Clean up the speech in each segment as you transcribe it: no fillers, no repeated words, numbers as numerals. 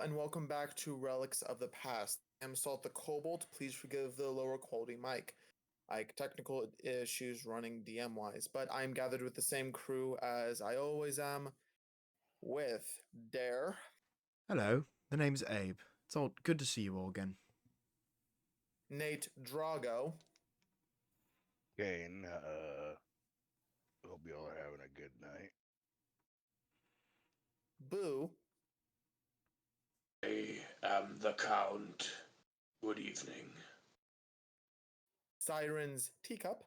and welcome back to Relics of the Past. I'm Salt the Cobalt. Please forgive the lower quality mic. Technical issues running DM wise, but I'm gathered with the same crew as I always am with Dare, Hello, the name's Abe. It's all good to see you all again. Nate Drago, Kain, hope y'all are having a good night. Boo, I am the Count. Good evening. Siren's Teacup,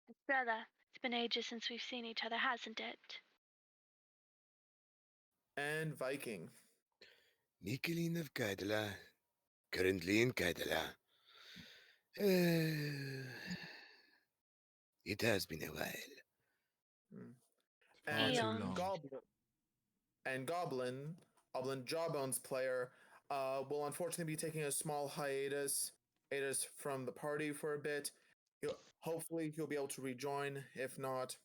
Estrella, it's been ages since we've seen each other, hasn't it? and Viking. Michaeleen of Kaidala, currently in Kaidala. It has been a while. Far too Eons. long. Goblin Jawbones player, will unfortunately be taking a small hiatus from the party for a bit. Hopefully he'll be able to rejoin. If not,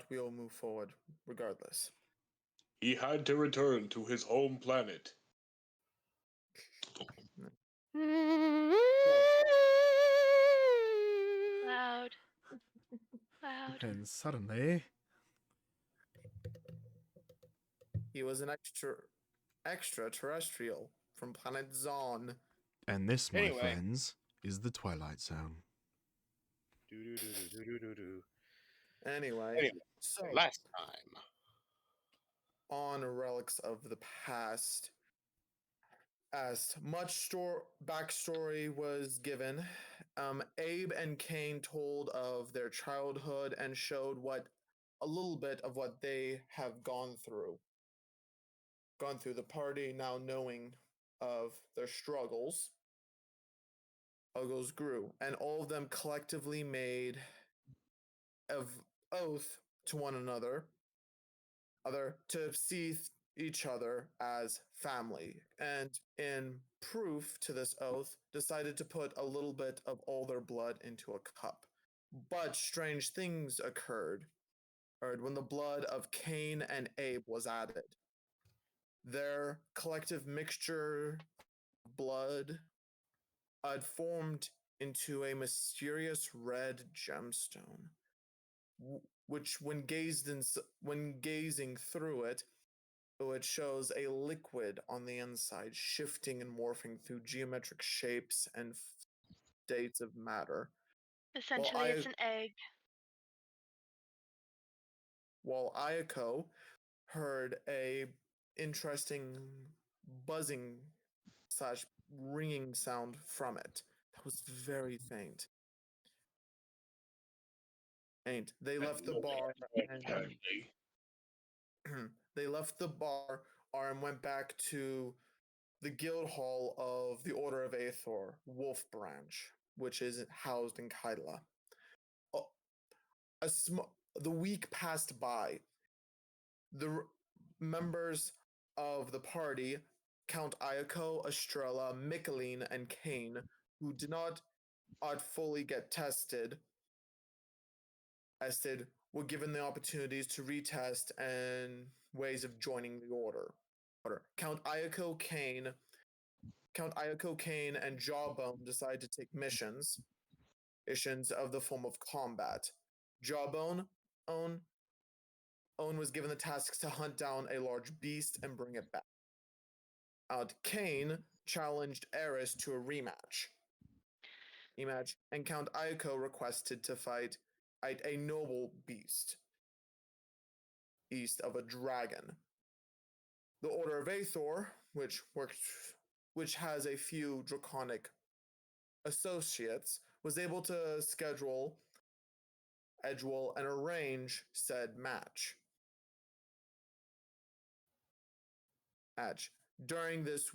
we'll move forward regardless. He had to return to his home planet. Loud. Loud. And suddenly, He was an extraterrestrial from planet Zon. and this, my Anyway. friends, is the Twilight Zone. Anyway, so Last time. on Relics of the Past, as much backstory was given, Abe and Kain told of their childhood and showed a little bit of what they have gone through. Gone through the party, now knowing of their struggles grew, and all of them collectively made an oath to one another, to see each other as family, and in proof to this oath, decided to put a little bit of all their blood into a cup. But strange things occurred when the blood of Kain and Abe was added. Their collective mixture of blood had formed into a mysterious red gemstone, which, when gazing through it, it shows a liquid on the inside, shifting and morphing through geometric shapes and states of matter. Essentially, it's an egg. While Eiko heard a interesting buzzing / ringing sound from it that was very faint. They left the bar. They left the bar and went back to the guild hall of the Order of Aethor, Wolf Branch, which is housed in Kaidala. The week passed by. The members of the party, Count Eiko, Estrella, Michaeleen, and Kain, who did not fully get tested, were given the opportunities to retest and ways of joining the order. Count Eiko, Kain, and Jawbone decided to take missions of the form of combat. Jawbone was given the task to hunt down a large beast and bring it back. Kain challenged Eris to a rematch. And Count Eiko requested to fight a noble beast east of a dragon. The Order of Aethor, which has a few draconic associates, was able to schedule, and arrange said match. During this,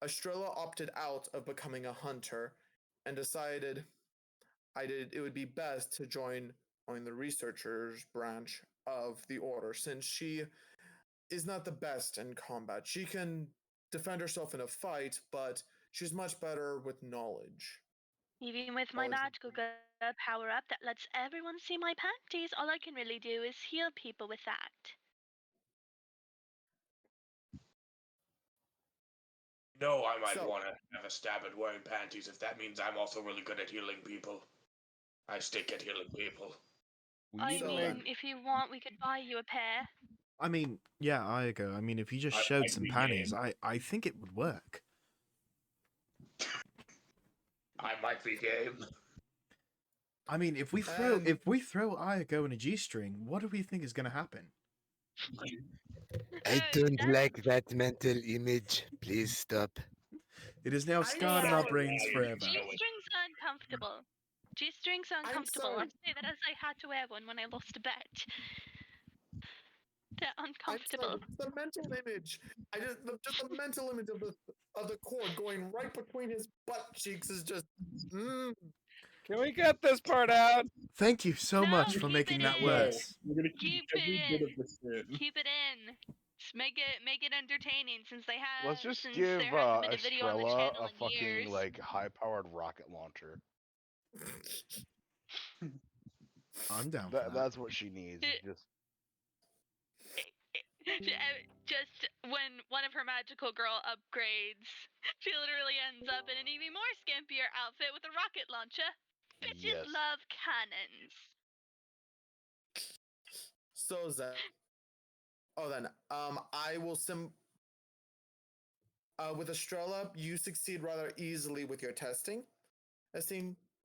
Estrella opted out of becoming a hunter and decided it would be best to join the researchers branch of the order, since she is not the best in combat. She can defend herself in a fight, but she's much better with knowledge. Even with my magical power up that lets everyone see my panties, all I can really do is heal people with that. No, I might So- want to have a stab at wearing panties if that means I'm also really good at healing people. I stink at healing people. We I need to So mean, make. then- if you want, we could buy you a pair. I mean, yeah, Eiko. I mean, if you just I showed might some be panties, game. I think it would work. I might be game. I mean, if we And- throw Eiko in a G-string, what do we think is going to happen? I don't like that mental image. Please stop. It is now I'm scarred in our sorry. brains Yeah, forever. G-strings are uncomfortable. G-strings are uncomfortable. I sorry. say that as I had to wear one when I lost a bet. They're I'm uncomfortable. sorry, the mental image. Just the mental image of the cord going right between his butt cheeks is just. Can we cut this part out? Thank you so No, much for keep making it that in. worse. We're gonna Keep every it bit in. of this in. Keep it in. Just make it entertaining since they have. Let's just since give there hasn't been a video on the Estrella channel a in fucking years. like high-powered rocket launcher. I'm down for that. That's what she needs. Is just Just when one of her magical girl upgrades, she literally ends up in an even more scampier outfit with a rocket launcher. Bitches yes. love cannons. So Zen. Oh, then I will with Estrella, you succeed rather easily with your testing.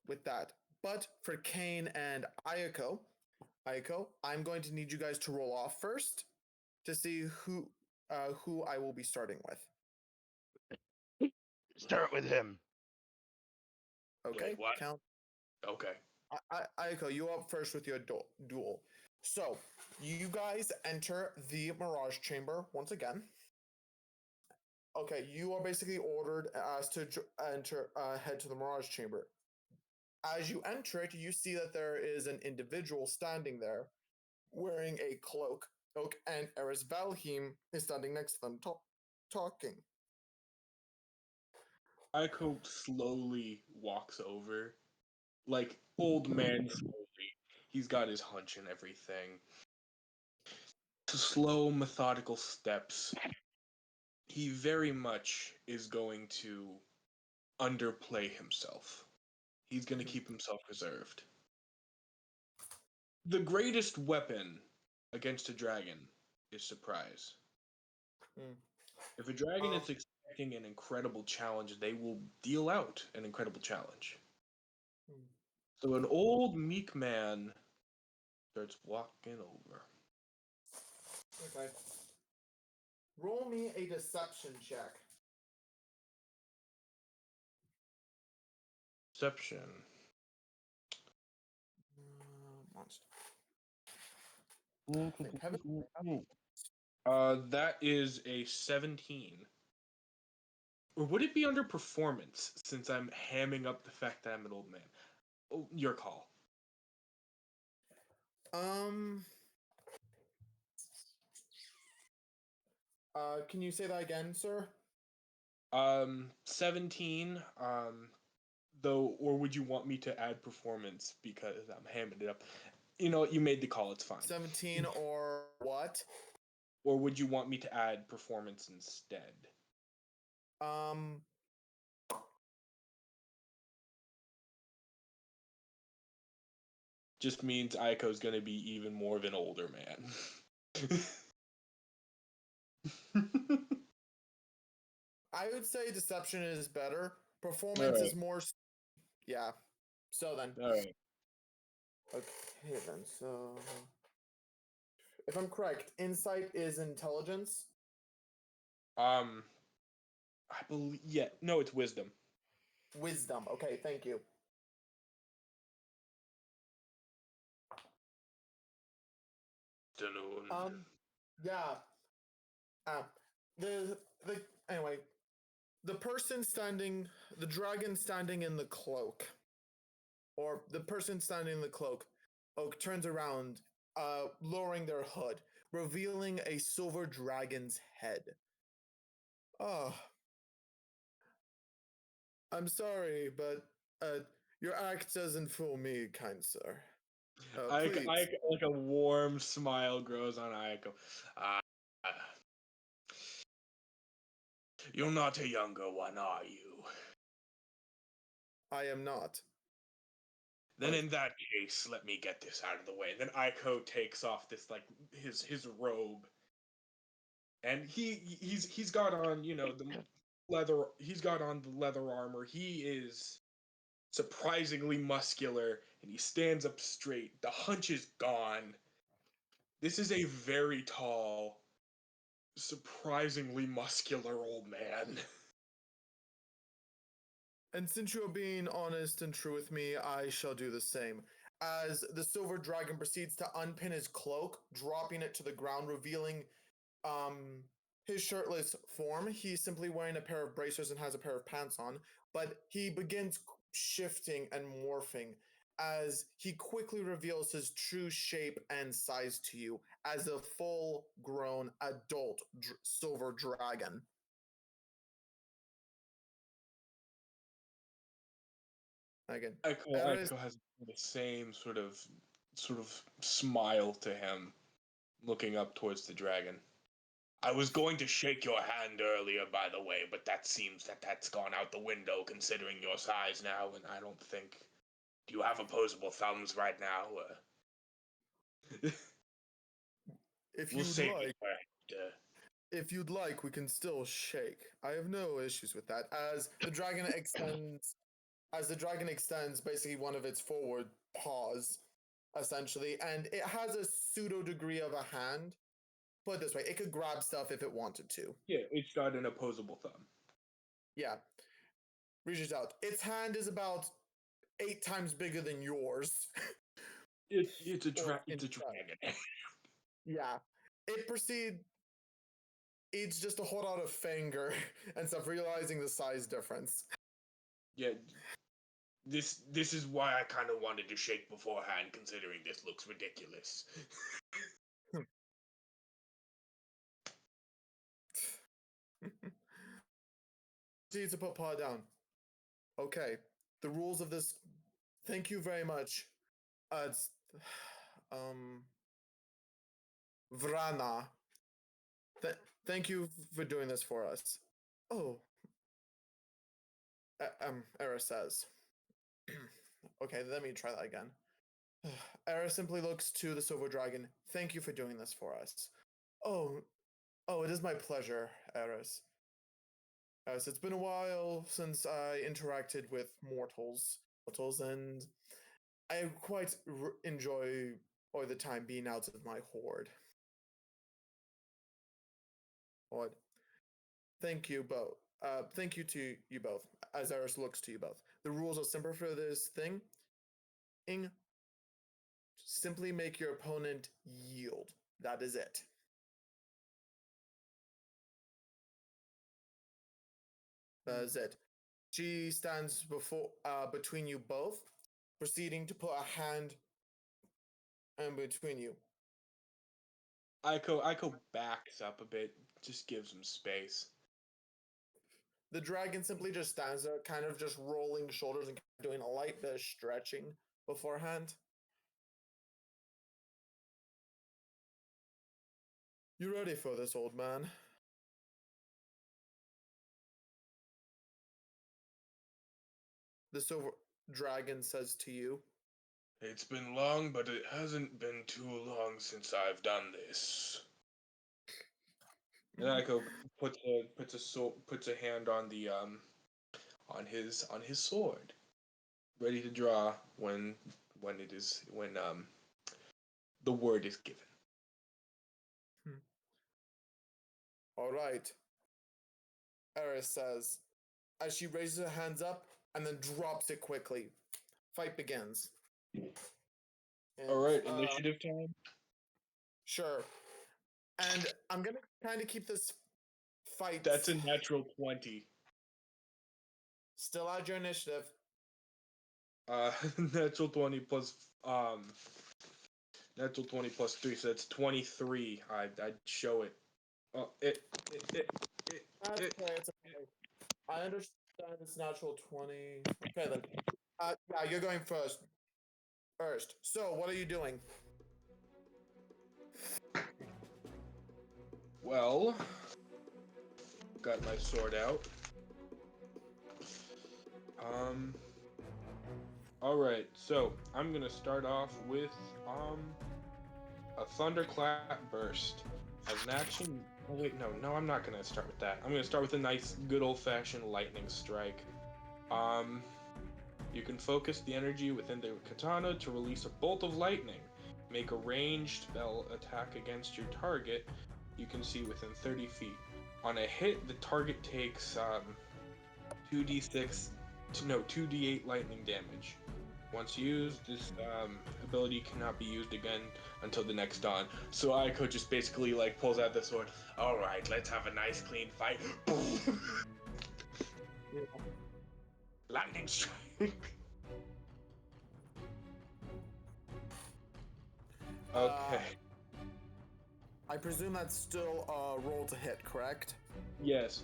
With that. But for Kain and Eiko, I'm going to need you guys to roll off first to see who I will be starting with. Start with him. Okay, Wait, what? Count. Okay. Eiko, you up first with your duel. So you guys enter the Mirage Chamber once again. Okay, you are basically ordered as to head to the Mirage Chamber. As you enter it, you see that there is an individual standing there wearing a cloak. And Eris Valheim is standing next to them talking. Eiko slowly walks over, like old man slowly. He's got his hunch and everything. Slow, methodical steps. He very much is going to underplay himself. He's going to keep himself reserved. The greatest weapon against a dragon is surprise. Hmm. If a dragon is expecting an incredible challenge, they will deal out an incredible challenge. So an old meek man starts walking over. Okay. Roll me a deception check. Deception. Monster. That is a 17. Or would it be under performance since I'm hamming up the fact that I'm an old man? Oh, your call. Can you say that again, sir? 17. Though, or would you want me to add performance because I'm hamming it up? You know, you made the call. It's fine. 17 or what? Or would you want me to add performance instead? Just means Aiko's gonna be even more of an older man. I would say deception is better. Performance is more. Yeah. So then. All right. Okay then. So, if I'm correct, insight is intelligence. I believe. Yeah. No, it's wisdom. Wisdom. Okay. Thank you. Yeah. The anyway, the dragon standing in the cloak, or the person standing in the cloak, turns around, lowering their hood, revealing a silver dragon's head. Oh, I'm sorry, but your act doesn't fool me, kind sir. Please. Like a warm smile grows on Aiko. You're not a younger one, are you? I am not. Then in that case, let me get this out of the way. Then Eiko takes off this like his robe, and he's got on the leather. He's got on the leather armor. He is surprisingly muscular, and he stands up straight. The hunch is gone. This is a very tall, surprisingly muscular old man. And since you are being honest and true with me, I shall do the same. As the silver dragon proceeds to unpin his cloak, dropping it to the ground, revealing his shirtless form. He's simply wearing a pair of bracers and has a pair of pants on, but he begins shifting and morphing as he quickly reveals his true shape and size to you as a full-grown adult silver dragon. Again, Eiko has the same sort of smile to him, looking up towards the dragon. I was going to shake your hand earlier, by the way, but that seems that's gone out the window considering your size now, and I don't think... Do you have opposable thumbs right now? If we'll you'd like, if you'd like, we can still shake. I have no issues with that. As the dragon extends basically one of its forward paws, essentially, and it has a pseudo degree of a hand. Put it this way, it could grab stuff if it wanted to. Yeah, it's got an opposable thumb. Yeah. Reaches out. Its hand is about 8 times bigger than yours. It's a dragon. Yeah. It proceeds just to hold out a finger and stuff, realizing the size difference. Yeah. This is why I kind of wanted to shake beforehand, considering this looks ridiculous. Proceeds to put paw down. Okay. The rules of this. Thank you very much. It's Vrana. Thank you for doing this for us. Oh. Era says. Okay, let me try that again. Era simply looks to the silver dragon. Thank you for doing this for us. Oh, it is my pleasure, Eris. It's been a while since I interacted with mortals, and I quite enjoy all the time being out of my horde. What? Thank you both. Thank you to you both. As Eris looks to you both. The rules are simple for this thing. Simply make your opponent yield. That is it. That is it. She stands between you both, proceeding to put a hand in between you. Eiko backs up a bit, just gives him space. The dragon simply just stands there, kind of just rolling shoulders and doing a light bit of stretching beforehand. You ready for this, old man? The silver dragon says to you. It's been long, but it hasn't been too long since I've done this. And Eiko puts a hand on the on his sword, ready to draw when the word is given. All right. Eris says, as she raises her hands up and then drops it quickly. Fight begins. And, all right, initiative time. Sure. And I'm gonna kind of keep this fight. That's a natural 20. Still add your initiative. Natural 20 plus natural 20 plus 3, so that's 23. I'd show it. It's okay. I understand it's natural 20. Okay then. Yeah, you're going first. So, what are you doing? Well, got my sword out. Alright, so I'm gonna start off with a thunderclap burst. As an action. Oh wait, no, I'm not gonna start with that. I'm gonna start with a nice, good old-fashioned lightning strike. You can focus the energy within the katana to release a bolt of lightning. Make a ranged spell attack against your target you can see within 30 feet. On a hit, the target takes 2d8 lightning damage. Once used, this ability cannot be used again until the next dawn. So Eiko just basically like pulls out the sword. All right, let's have a nice clean fight. Lightning strike. Okay. I presume that's still a roll to hit, correct? Yes.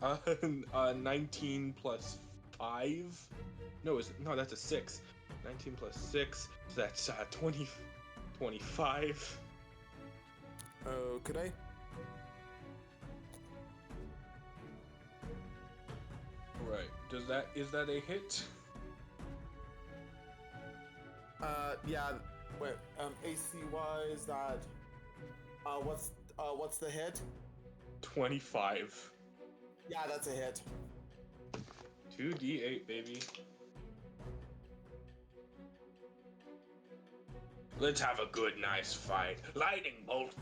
19 plus 5? No, that's a 6. 19 plus 6, so that's 25. Could I? Right. Is that a hit? Yeah. Wait. AC wise, that. What's the hit? 25. Yeah, that's a hit. 2d8, baby. Let's have a good, nice fight. Lightning bolt.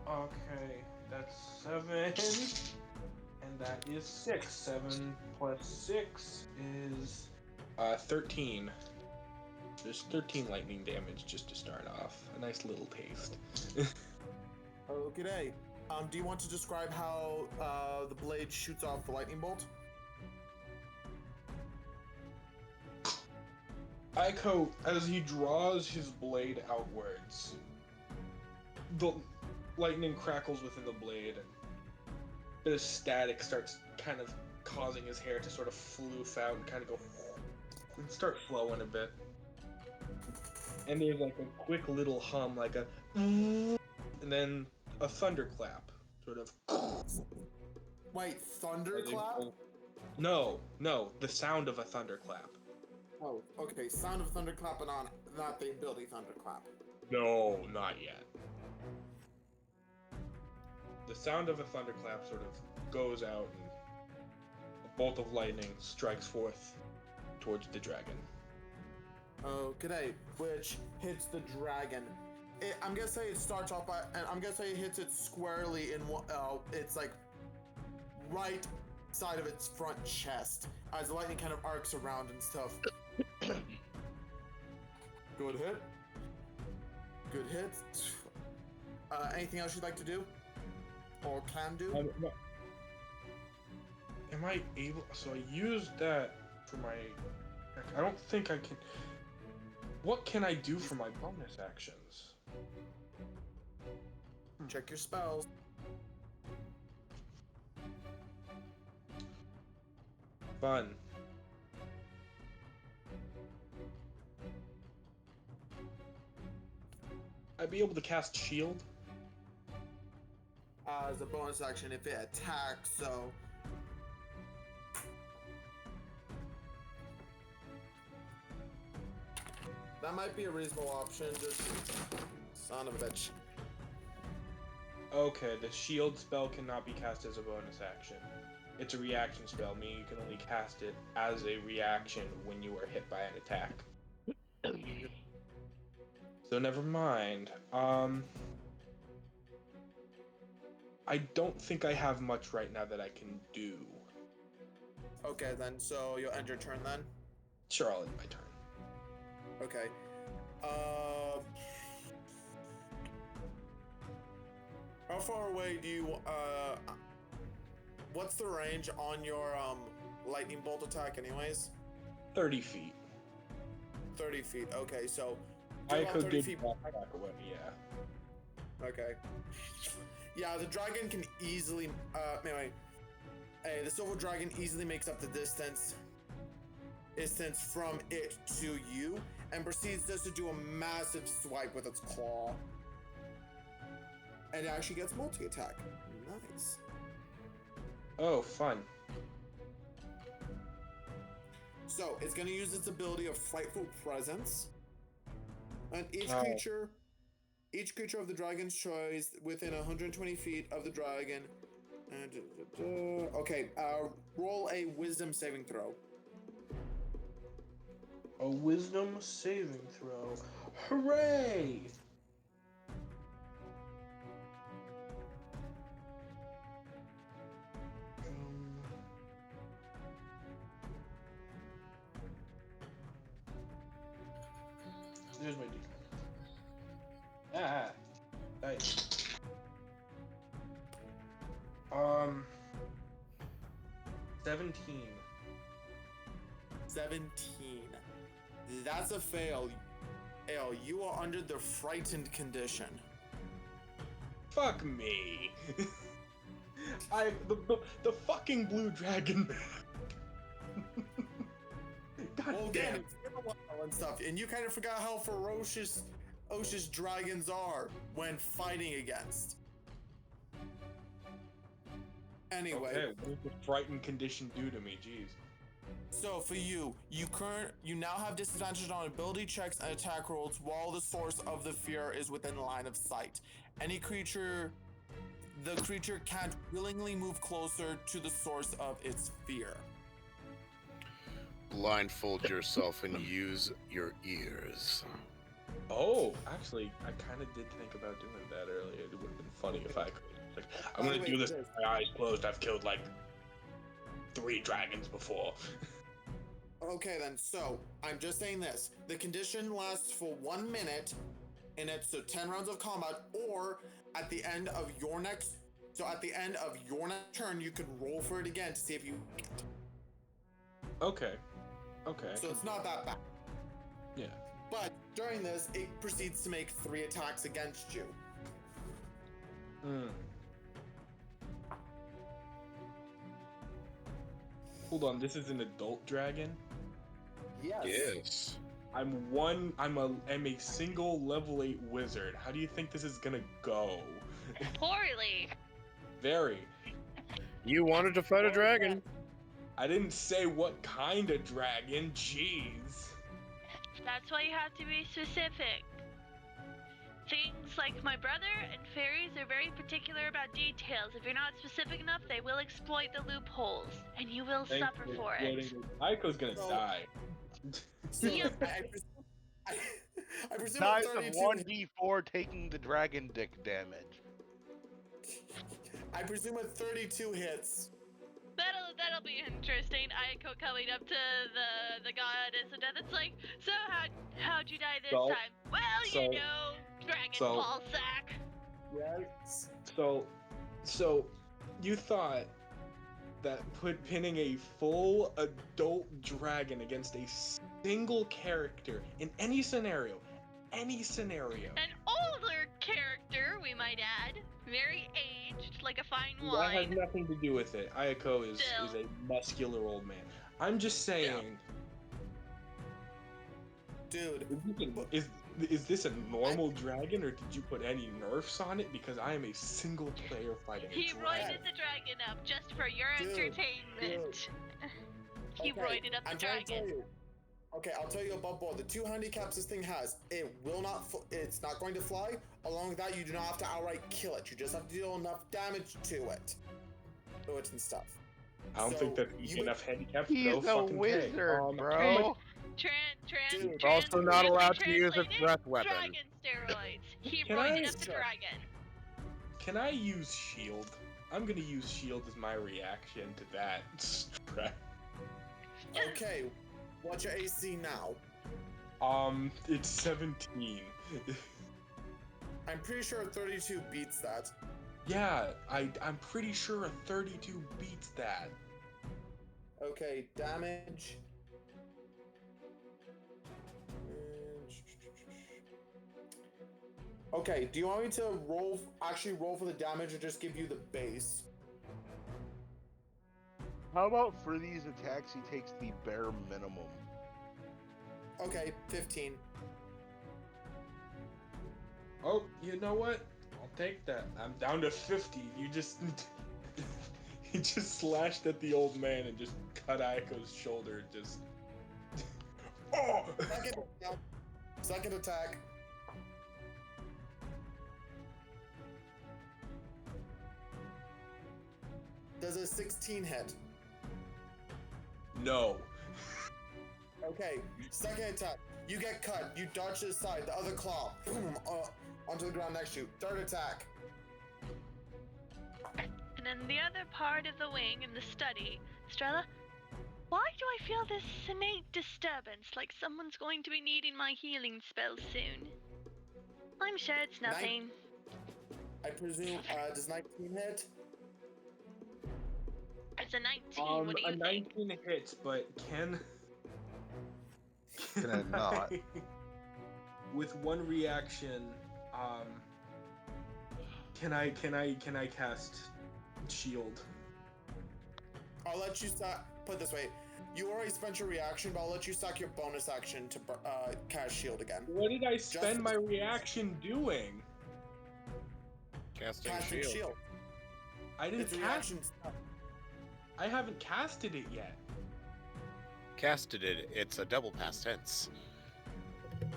Okay, that's 7. And that is 6. 7 plus 6 is 13. There's 13 lightning damage just to start off. A nice little taste. Okay. Do you want to describe how the blade shoots off the lightning bolt? Eiko, as he draws his blade outwards, the lightning crackles within the blade, and a bit of static starts kind of causing his hair to sort of floof out and kind of go and start flowing a bit. And there's like a quick little hum, like a and then a thunderclap, sort of. Wait, thunderclap? No, the sound of a thunderclap. Oh, okay. Sound of thunderclap, but not the ability thunderclap. No, not yet. The sound of a thunderclap sort of goes out, and a bolt of lightning strikes forth towards the dragon. Okay, which hits the dragon. I'm gonna say it starts off by, and I'm gonna say it hits it squarely in it's like right side of its front chest as the lightning kind of arcs around and stuff. Good hit. Good hit. Anything else you'd like to do? Or can do? Am I able? So I used that for my. I don't think I can. What can I do for my bonus actions? Check your spells. Fun. I'd be able to cast shield. As a bonus action if it attacks, so. That might be a reasonable option, just son of a bitch. Okay, the shield spell cannot be cast as a bonus action. It's a reaction spell, meaning you can only cast it as a reaction when you are hit by an attack. So never mind. I don't think I have much right now that I can do. Okay, then, so you'll end your turn then? Sure, I'll end my turn. Okay. How far away do you, what's the range on your, lightning bolt attack anyways? 30 feet. 30 feet, okay, so... I could 30 get feet back away, yeah. Okay. Yeah, the dragon can easily, anyway. The silver dragon easily makes up the distance from it to you, and proceeds just to do a massive swipe with its claw. And it actually gets multi-attack. Nice. Oh, fun. So it's going to use its ability of Frightful Presence. And each Oh. creature of the dragon's choice within 120 feet of the dragon. Okay, roll a Wisdom saving throw. A Wisdom saving throw. Hooray! There's my D. Nice. 17. 17. That's a fail. Ale, you are under the frightened condition. Fuck me. The fucking blue dragon. God Well, damn. again, it's been a while and stuff, and you kind of forgot how ferocious dragons are when fighting against. Anyway, Okay, what does the frightened condition do to me? Jeez. so for you now have disadvantage on ability checks and attack rolls while the source of the fear is within line of sight. The creature can't willingly move closer to the source of its fear. Blindfold yourself and use your ears. Oh, actually, I kind of did think about doing that earlier. It would have been funny if I could. Like, I'm gonna do this with my eyes closed. I've killed like 3 dragons before. Okay then, so I'm just saying this. The condition lasts for 1 minute, and it's 10 rounds of combat, or at the end of your next turn, you can roll for it again to see if you get it. Okay. So it's not that bad. Yeah. But during this, it proceeds to make 3 attacks against you. Hold on, this is an adult dragon? Yes. I'm a single level 8 wizard. How do you think this is gonna go? Poorly. Very. You wanted to fight a dragon. I didn't say what kind of dragon. Jeez. That's why you have to be specific. Things like my brother and fairies are very particular about details. If you're not specific enough, they will exploit the loopholes, and you will suffer for it. Aiko's gonna die. So Yeah. I presume Size a of 32 1d4 taking the dragon dick damage. I presume a 32 hits. That'll be interesting. Aiko coming up to the goddess of death. It's like, so how'd you die this time? Well, dragon ball sack. Yes. So you thought that pinning a full adult dragon against a single character in any scenario, An older character, we might add, very aged, like a fine that has wine. nothing to do with it. Aiko is a muscular old man. I'm just saying, Dude. is this a normal dragon, or did you put any nerfs on it? Because I am a single player fighting a He dragon. roided the dragon up just for your entertainment. He roided up the I'm trying to tell dragon. you. Okay, I'll tell you above board. The 2 handicaps this thing has, it's not going to fly. Along with that, you do not have to outright kill it. You just have to deal enough damage to it. And stuff. I don't think that's enough handicap. He's Go a fucking wizard, pay. bro. Dude. He's also not allowed to use a translated, breath weapon. Dragon steroids. He Can roided I- up the dragon. Can I use shield? I'm gonna use shield as my reaction to that strike. Okay, what's your AC now? It's 17. I'm pretty sure 32 beats that. Yeah, I'm pretty sure a 32 beats that. Okay, damage. Okay, do you want me to roll for the damage or just give you the base? How about for these attacks, he takes the bare minimum? Okay, 15. Oh, you know what? I'll take that. I'm down to 50. You just he just slashed at the old man and just cut Aiko's shoulder. Just oh. Second attack. Does a 16 hit? No. Okay, second attack. You get cut. You dodge to the side. The other claw, boom, onto the ground next to you. Third attack. And in the other part of the wing in the study, Estrella, why do I feel this innate disturbance, like someone's going to be needing my healing spell soon? I'm sure it's nothing. I presume, does 19 hit? It's a 19. What do you a think? 19 hits, but can Can it not? with one reaction, can I cast shield? I'll let you put it this way. You already spent your reaction, but I'll let you stack your bonus action to cast shield again. What did I spend my reaction doing? Casting Casting shield. I didn't It's a cast. reaction. I haven't casted it yet. Casted it. It's a double past tense.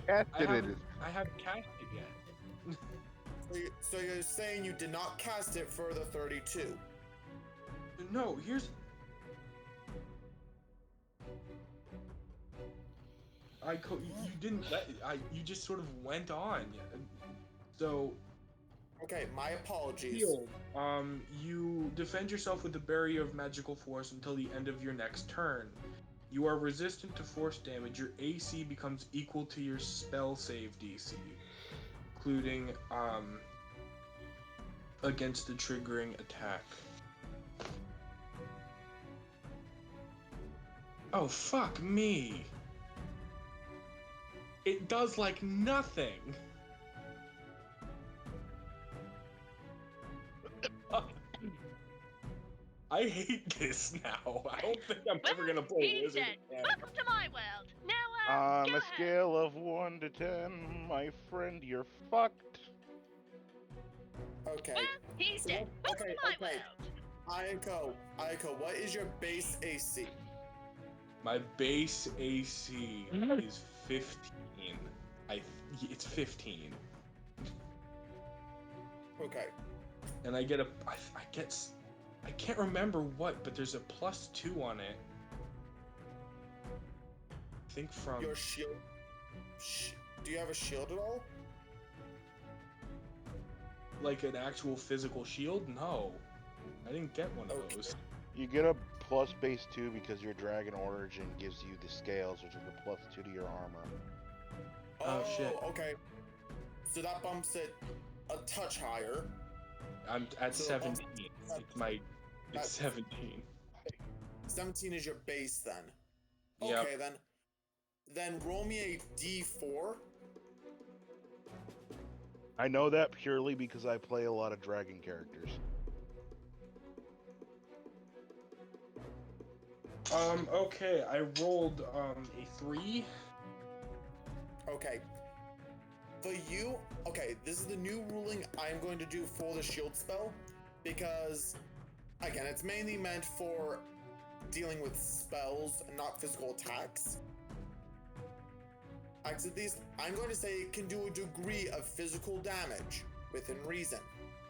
I haven't cast it yet. So you're saying you did not cast it for the 32? No, here's. You didn't let. You just sort of went on. So. Okay, my apologies. Shield. You defend yourself with the barrier of magical force until the end of your next turn. You are resistant to force damage. Your AC becomes equal to your spell save DC, including against the triggering attack. Oh fuck me! It does like nothing. I hate this now. I don't think I'm ever gonna play Wizard again. Welcome to my world. Now, On go a ahead. scale of 1 to 10, my friend, you're fucked. Okay. Well, he's dead. Welcome to my world. Eiko, what is your base AC? My base AC is 15. It's 15. Okay. And I get I can't remember what, but there's a +2 on it. I think from Your shield. Do you have a shield at all? like an actual physical shield? No. I didn't get one of those. You get a plus base 2 because your dragon origin gives you the scales, which is a +2 to your armor. Oh, shit. Okay. So that bumps it a touch higher. I'm at So 17. It's 17. 17 is your base then. Yep. Okay, then roll me a D4. I know that purely because I play a lot of dragon characters. Okay, I rolled a 3. Okay. For you, okay, this is the new ruling I'm going to do for the shield spell, because, again, it's mainly meant for dealing with spells, not physical attacks. At least, I'm going to say it can do a degree of physical damage within reason.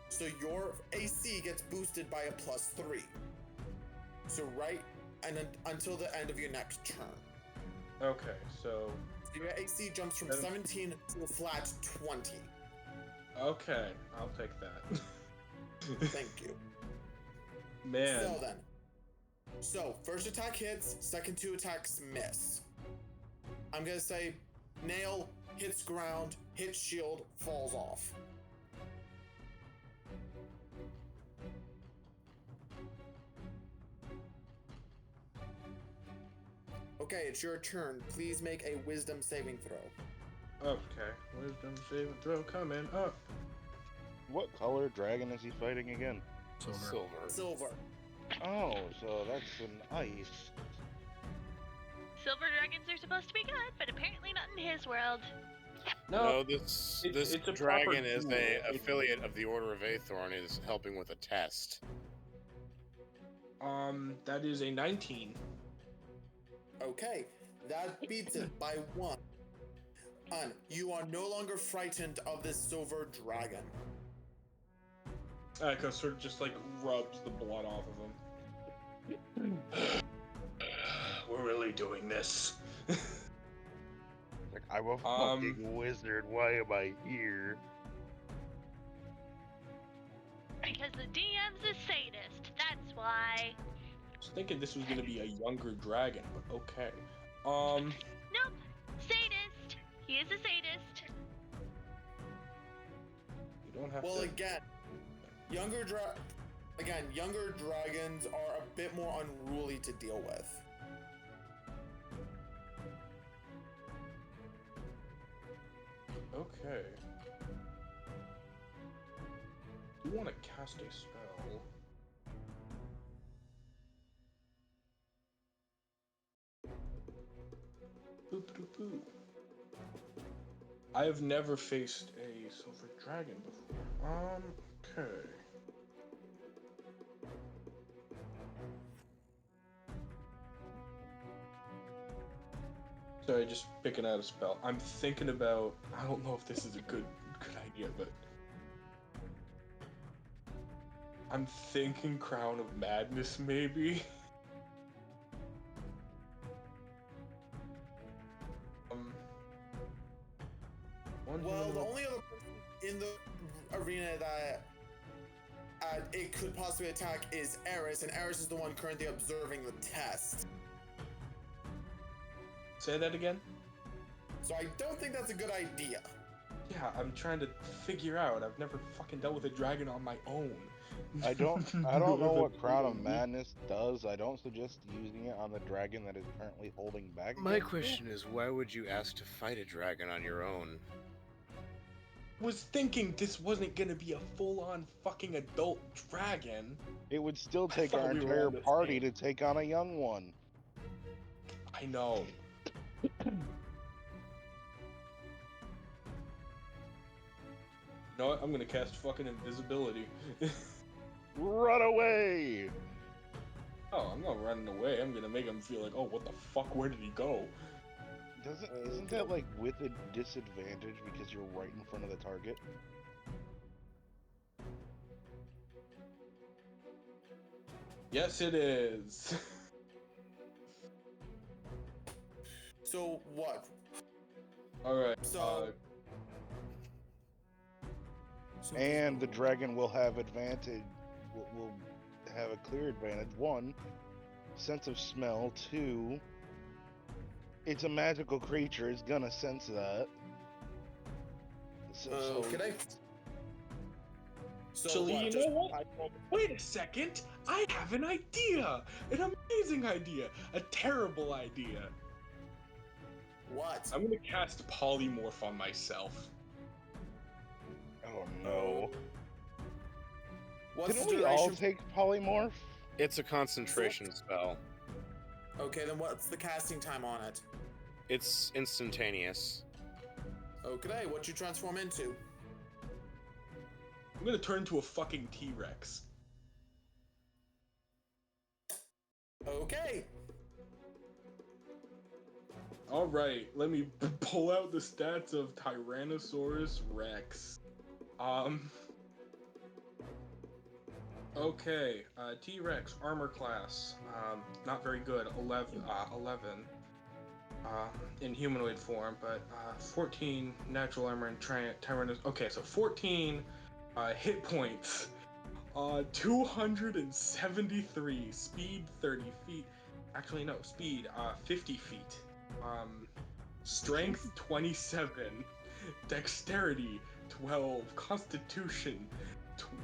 So your AC gets boosted by a +3. So until the end of your next turn. Okay, so Your AC jumps from 17 to a flat 20. okay, I'll take that. Thank you. Man. So first attack hits, second 2 attacks miss. I'm gonna say nail, hits ground, hits shield, falls off. Okay, it's your turn. Please make a wisdom saving throw. Okay, wisdom saving throw coming up. What color dragon is he fighting again? Silver. Oh, so that's an ice. Silver dragons are supposed to be good, but apparently not in his world. No, this it's a dragon proper is duel. a affiliate of the Order of Aethorn. Is helping with a test. That is a 19. Okay, that beats it by 1. You are no longer frightened of this silver dragon. Echo sort of just like rubs the blood off of him. We're really doing this. Like, I'm a fucking wizard. Why am I here? Because the DM's a sadist, that's why. I was thinking this was gonna be a younger dragon, but okay. Nope, sadist. He is a sadist. You don't have Well, to. again, younger dragons are a bit more unruly to deal with. Okay. You want to cast a spell? Boop, boop, boop. I have never faced a silver dragon before. Okay. Sorry, just picking out a spell. I'm thinking about. I don't know if this is a good idea, but I'm thinking Crown of Madness, maybe. Well, the only other person in the arena that it could possibly attack is Eris, and Eris is the one currently observing the test. Say that again? So I don't think that's a good idea. Yeah, I'm trying to figure out. I've never fucking dealt with a dragon on my own. I don't know what Crown of Madness does. I don't suggest using it on the dragon that is currently holding back. My against you. question is, why would you ask to fight a dragon on your own? Was thinking this wasn't gonna be a full-on fucking adult dragon. It would still I take thought our we were entire on this party game. to take on a young one. I know. You know what? I'm gonna cast fucking invisibility. Run away! Oh, I'm not running away. I'm gonna make him feel like, oh, what the fuck? Where did he go? Isn't that like with a disadvantage because you're right in front of the target? Yes, it is. So what? All right. So- And the dragon will have advantage. Will have a clear advantage. 1, sense of smell. 2, it's a magical creature. It's gonna sense that. So Can I? So Actually, what, you just- know what? Wait a second. I have an idea. An amazing idea. A terrible idea. What? I'm gonna cast polymorph on myself. Oh no. What's Didn't the we all duration? take polymorph? It's a concentration spell. Okay, then what's the casting time on it? It's instantaneous. Okay, what you transform into? I'm gonna turn into a fucking T-Rex. Okay. Alright, let me pull out the stats of Tyrannosaurus Rex. Okay, T-Rex, armor class, not very good, 11, in humanoid form, but 14 natural armor and Tyrannosaurus, okay, so 14 hit points, 273, speed 30 feet, actually no, speed 50 feet, strength 27, dexterity 12, constitution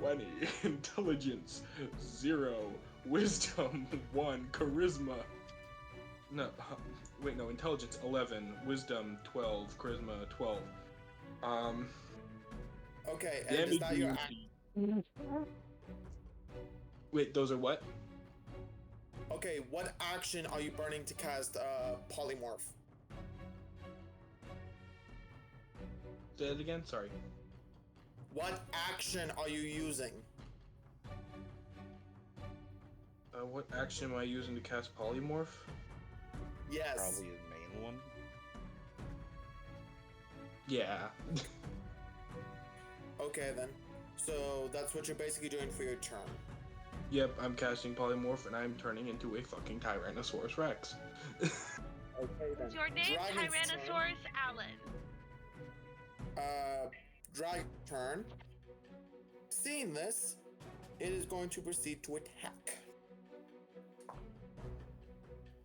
20, intelligence 0, wisdom 1, charisma intelligence 11, wisdom 12, charisma 12. Okay, and is that your Wait, those are what? Okay, what action are you burning to cast polymorph? Say it again. Sorry. What action are you using? What action am I using to cast polymorph? Yes. Probably his main one. Yeah. Okay then. So that's what you're basically doing for your turn. Yep, I'm casting polymorph and I'm turning into a fucking Tyrannosaurus Rex. Okay then. Is your name Dragon's Tyrannosaurus Allen? Dragon turn. Seeing this, it is going to proceed to attack.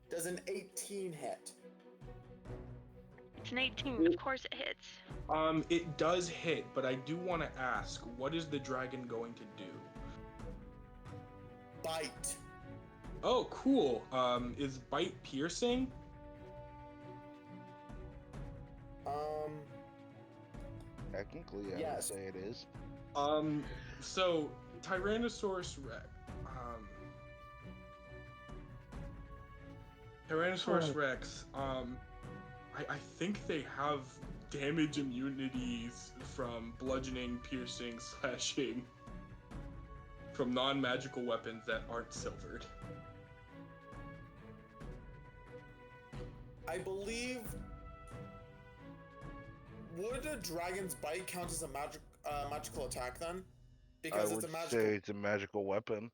Does an 18 hit? It's an 18. Of course it hits. It does hit, but I do want to ask, what is the dragon going to do? Bite. Oh, cool. Is bite piercing? Technically, I would Yes. say it is. So Tyrannosaurus Rex. Tyrannosaurus Rex. I think they have damage immunities from bludgeoning, piercing, slashing from non-magical weapons that aren't silvered. I believe. Would a dragon's bite count as a magical attack then? Because I it's would a magical. say it's a magical weapon.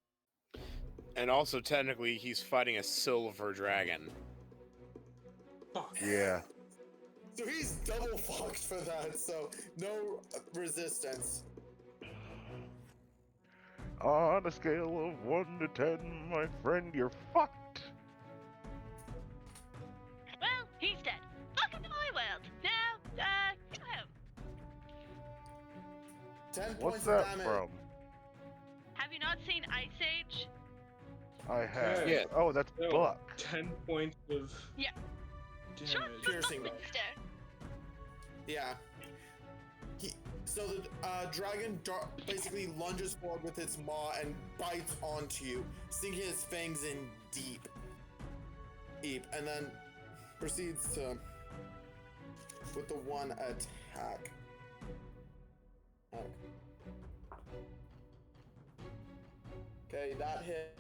And also, technically, he's fighting a silver dragon. Fuck. Yeah. So he's double fucked for that. So no resistance. On a scale of 1 to 10, my friend, you're fucked. Well, he's dead. Welcome to my world. Now, go home. 10 What's points that of damage. from? Have you not seen Ice Age? I have. Yeah. Oh, that's So, Buck. 10 points of Yeah. damage. Piercing. Monster. Yeah. So the dragon basically lunges forward with its maw and bites onto you, sinking its fangs in deep, and then proceeds to with the one attack. Okay, that hit.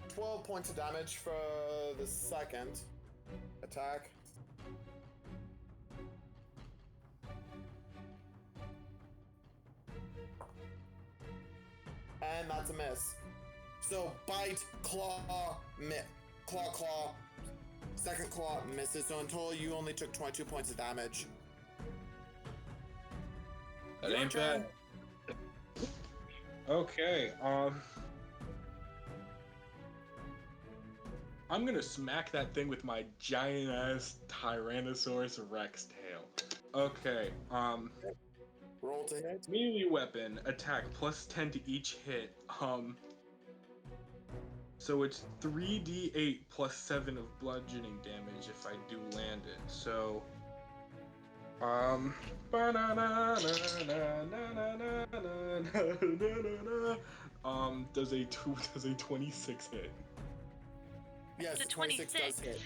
12 points of damage for the second attack. And that's a miss. So bite, claw, claw. Second claw misses. So in total, you only took 22 points of damage. That Your ain't turn. bad. Okay, I'm gonna smack that thing with my giant ass Tyrannosaurus Rex tail. Okay, Roll to hit. melee weapon attack plus 10 to each hit. So it's 3d8 plus 7 of bludgeoning damage if I do land it. So, does a 26 hit? Yes, It's a 26 does hit.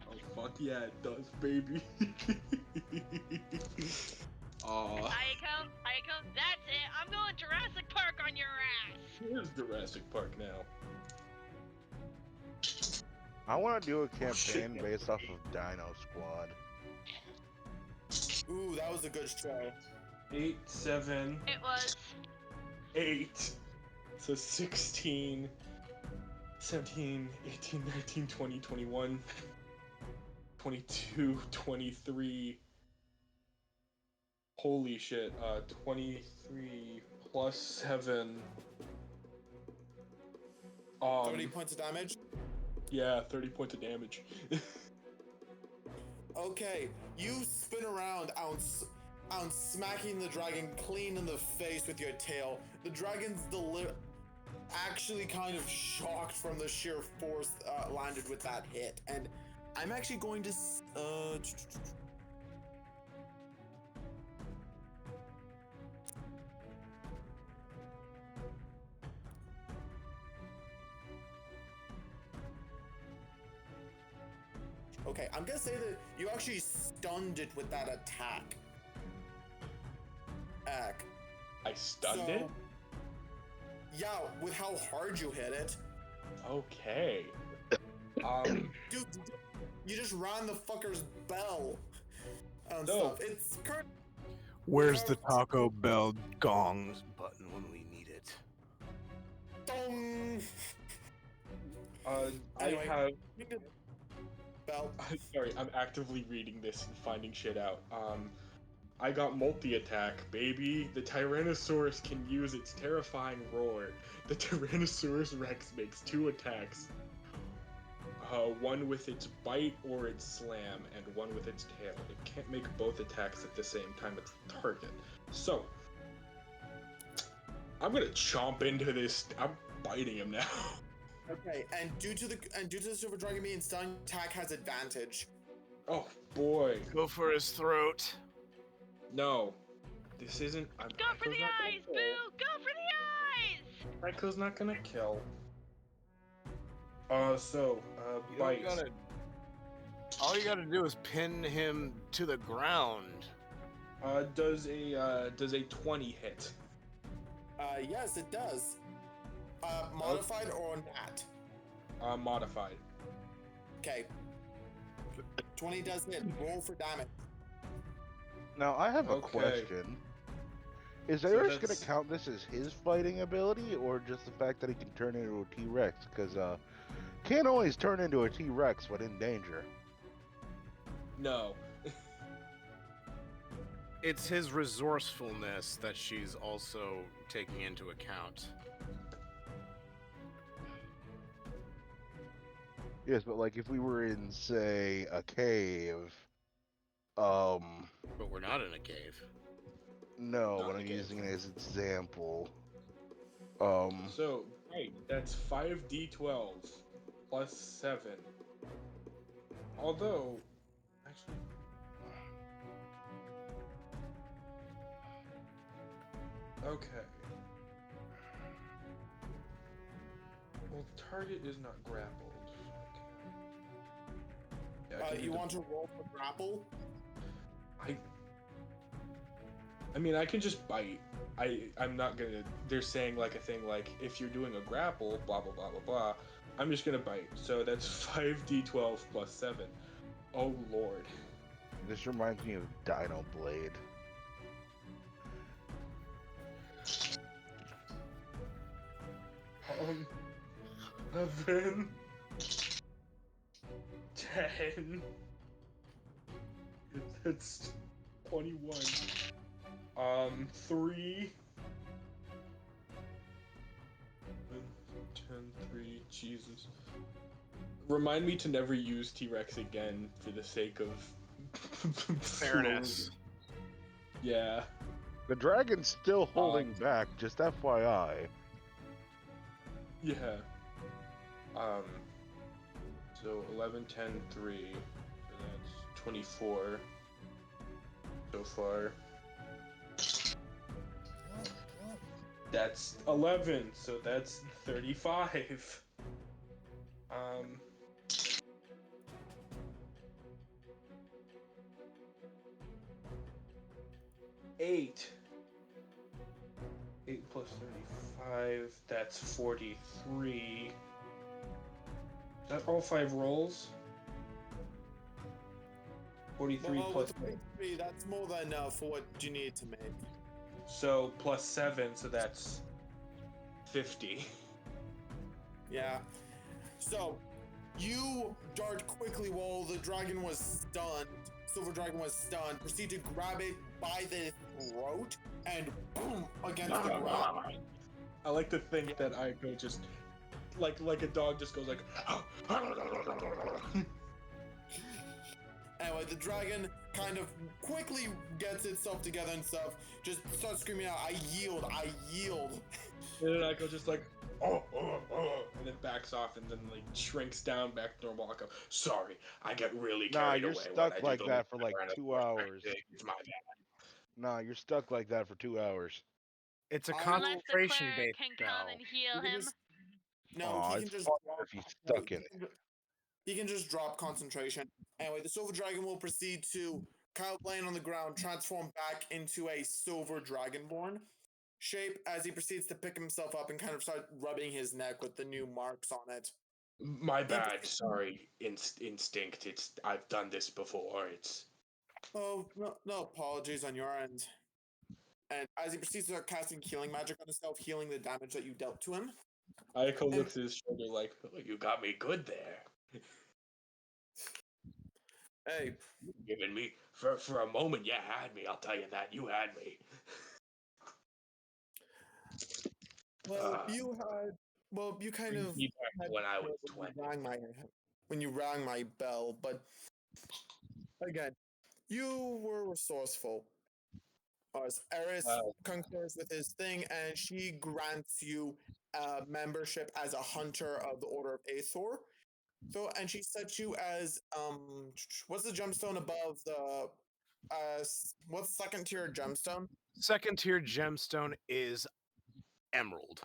Oh fuck yeah, it does, baby. Eiko, that's it. I'm going Jurassic Park on your ass. Here's Jurassic Park now. I want to do a Oh, shit. campaign based off of Dino Squad. Ooh, that was a good show. 8, 7, It was. 8. So 16, 17, 18, 19, 20, 21, 22, 23. Holy shit, 23 plus 7. 30 points of damage. Yeah, 30 points of damage. Okay, you spin around, smacking the dragon clean in the face with your tail. The dragon's actually kind of shocked from the sheer force landed with that hit. And I'm actually going to Okay, I'm gonna say that you actually stunned it with that attack. I stunned it? Yeah, with how hard you hit it. Okay. Dude, you just ran the fucker's bell and No. stuff. It's current. Where's the Taco Bell gongs button when we need it? Dong. I have. Bell. Sorry, I'm actively reading this and finding shit out. I got multi-attack, baby. The Tyrannosaurus can use its terrifying roar. The Tyrannosaurus Rex makes 2 attacks. One with its bite or its slam, and one with its tail. It can't make both attacks at the same time at the target. So, I'm gonna chomp into this. I'm biting him now. Okay, and due to the Silver Dragon being stunned, attack has advantage. Oh boy. Go for his throat. No. This isn't. Go for the eyes, Boo! Go for the eyes! Eiko's not gonna kill. Bite. All you gotta do is pin him to the ground. Does a 20 hit? Yes, it does. Modified or nat? Modified. Okay. 20 does hit. Roll for damage. Now, I have a Okay. question. Is So Eris going that's- to count this as his fighting ability, or just the fact that he can turn into a T-Rex? Because, can't always turn into a T-Rex when in danger. No. It's his resourcefulness that she's also taking into account. Yes, but, like, if we were in, say, a cave, But we're not in a cave. no, Not but in I'm a cave. using it as an example. So, right, that's 5d12s plus 7. Although, actually. Okay. Well, the target is not grappled. Okay. Yeah, I can You do want to roll for grapple? I mean, I can just bite. I'm not gonna. They're saying like a thing like if you're doing a grapple, blah blah blah blah blah. I'm just gonna bite. So that's 5d12 plus 7. Oh lord. This reminds me of Dino Blade. Um, 11, 10. That's 21. 3. 10, 3. Jesus. Remind me to never use T-Rex again for the sake of Fairness. Yeah. The dragon's still holding back, just FYI. Yeah. So 11, 10, 3. So that's 24 so far. That's 11, so that's 35. 8. 8 plus 35, that's 43. Is that all 5 rolls? 43 Well, plus with 23, that's more than enough for what you need to make. So plus 7, so that's 50. Yeah. So, you dart quickly while the dragon was stunned. Silver Dragon was stunned. Proceed to grab it by the throat and boom against the ground. I like to think that Eiko just like a dog just goes like Anyway, the dragon kind of quickly gets itself together and stuff. Just starts screaming out, "I yield! I yield!" and then Eiko just like and then backs off and then like shrinks down back to normal. Eiko, sorry, I get really Nah, carried you're away. stuck when I like do that the for like Tyrannosaurus 2 hours. It's my bad. Nah, you're stuck like that for 2 hours. It's a Unless Unless the concentration-based cleric can spell. come and heal You can him. just- No, Aw, he it's can just fun walk. if he's stuck in it. he can just drop concentration. Anyway, the silver dragon will proceed to kind of laying on the ground, transform back into a silver dragonborn shape as he proceeds to pick himself up and kind of start rubbing his neck with the new marks on it. My bad. Sorry, instinct. I've done this before. It's Oh, no apologies on your end. And as he proceeds to start casting healing magic on himself, healing the damage that you dealt to him. Eiko looks at his shoulder like, "Oh, you got me good there." Hey, Giving me for a moment, you had me. I'll tell you that you had me. well, you kind of had When I was when you rang my bell, but again, you were resourceful. As Eris concurs with his thing, and she grants you membership as a hunter of the Order of Aethor. So, and she sets you as what's the gemstone above the what's second tier gemstone? Second tier gemstone is emerald.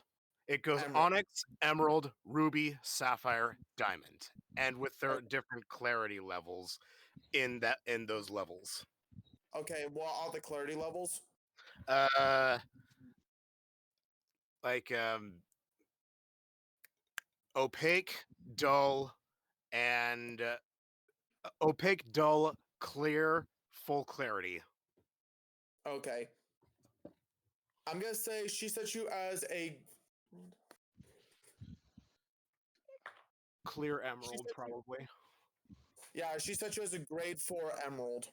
It goes Emerald. onyx, emerald, ruby, sapphire, diamond, and with their different clarity levels in those levels. Okay, what are the clarity levels? Like opaque, dull, and opaque, dull, clear, full clarity. Okay. I'm gonna say she sets you as a clear emerald, probably. Yeah, she sets you as a grade 4 emerald.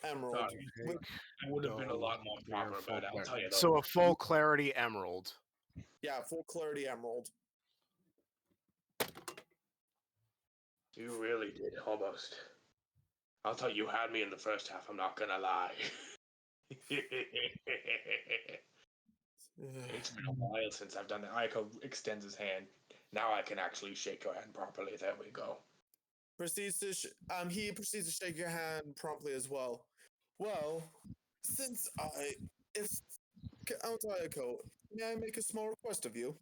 Emerald. Would have been a lot more proper about it, I'll tell you that. So a full clarity emerald. Yeah, full clarity emerald. You really did, almost. I'll tell you, you had me in the first half, I'm not gonna lie. It's been a while since I've done it. Eiko extends his hand. Now I can actually shake your hand properly. There we go. He proceeds to shake your hand promptly as well. Well, since Count Eiko, may I make a small request of you?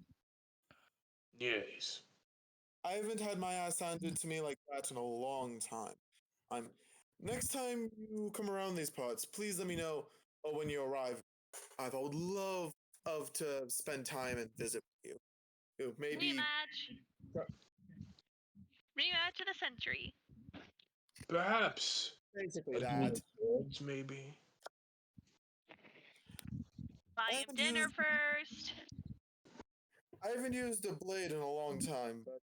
Yes. I haven't had my ass handed to me like that in a long time. Next time you come around these parts, please let me know when you arrive. I would love to spend time and visit with you. Maybe rematch of the century. Perhaps. Basically that. Maybe. Buy him dinner first. I haven't used a blade in a long time, but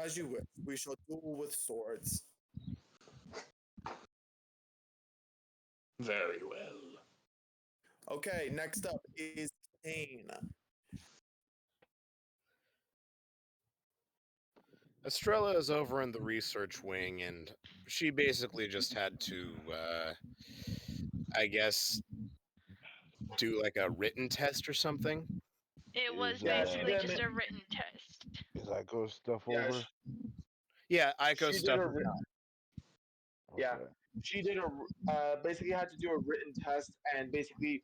as you wish, we shall duel with swords. Very well. Okay, next up is Kain. Estrella is over in the research wing, and she basically just had to, I guess, do like a written test or something. It was basically just a written test. Is Eiko stuff over? Yeah, Eiko stuff. Yeah, she did basically had to do a written test and basically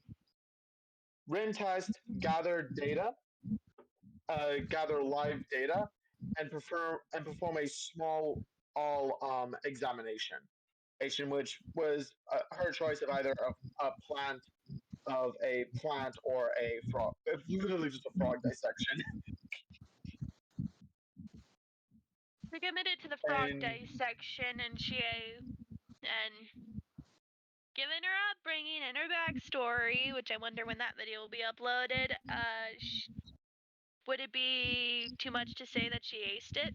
gather data, gather live data, and perform a small examination, which was her choice of either a plant or a frog. Literally just a frog dissection. We committed to the frog dissection, and given her upbringing and her backstory, which I wonder when that video will be uploaded, would it be too much to say that she aced it?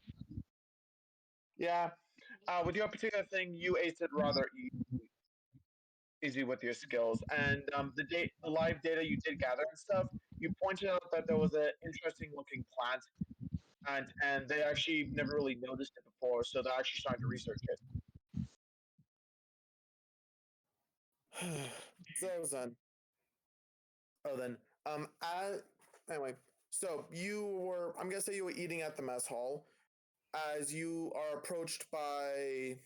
Yeah. With your particular thing, you aced it rather easy with your skills. And the live data you did gather and stuff, you pointed out that there was an interesting looking plant, and they actually never really noticed it before, so they're actually starting to research it. Anyway, so I'm gonna say you were eating at the mess hall as you are approached by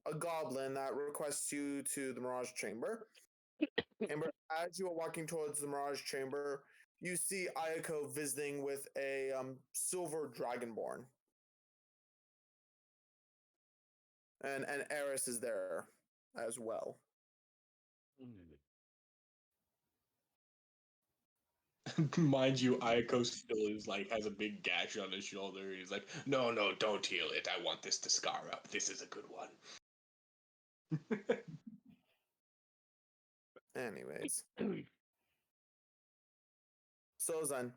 a goblin that requests you to the Mirage Chamber. And as you are walking towards the Mirage Chamber, you see Eiko visiting with a silver dragonborn. And Eris is there as well. Mind you, Eiko still is has a big gash on his shoulder. He's like, no, don't heal it. I want this to scar up. This is a good one. Anyways. So then,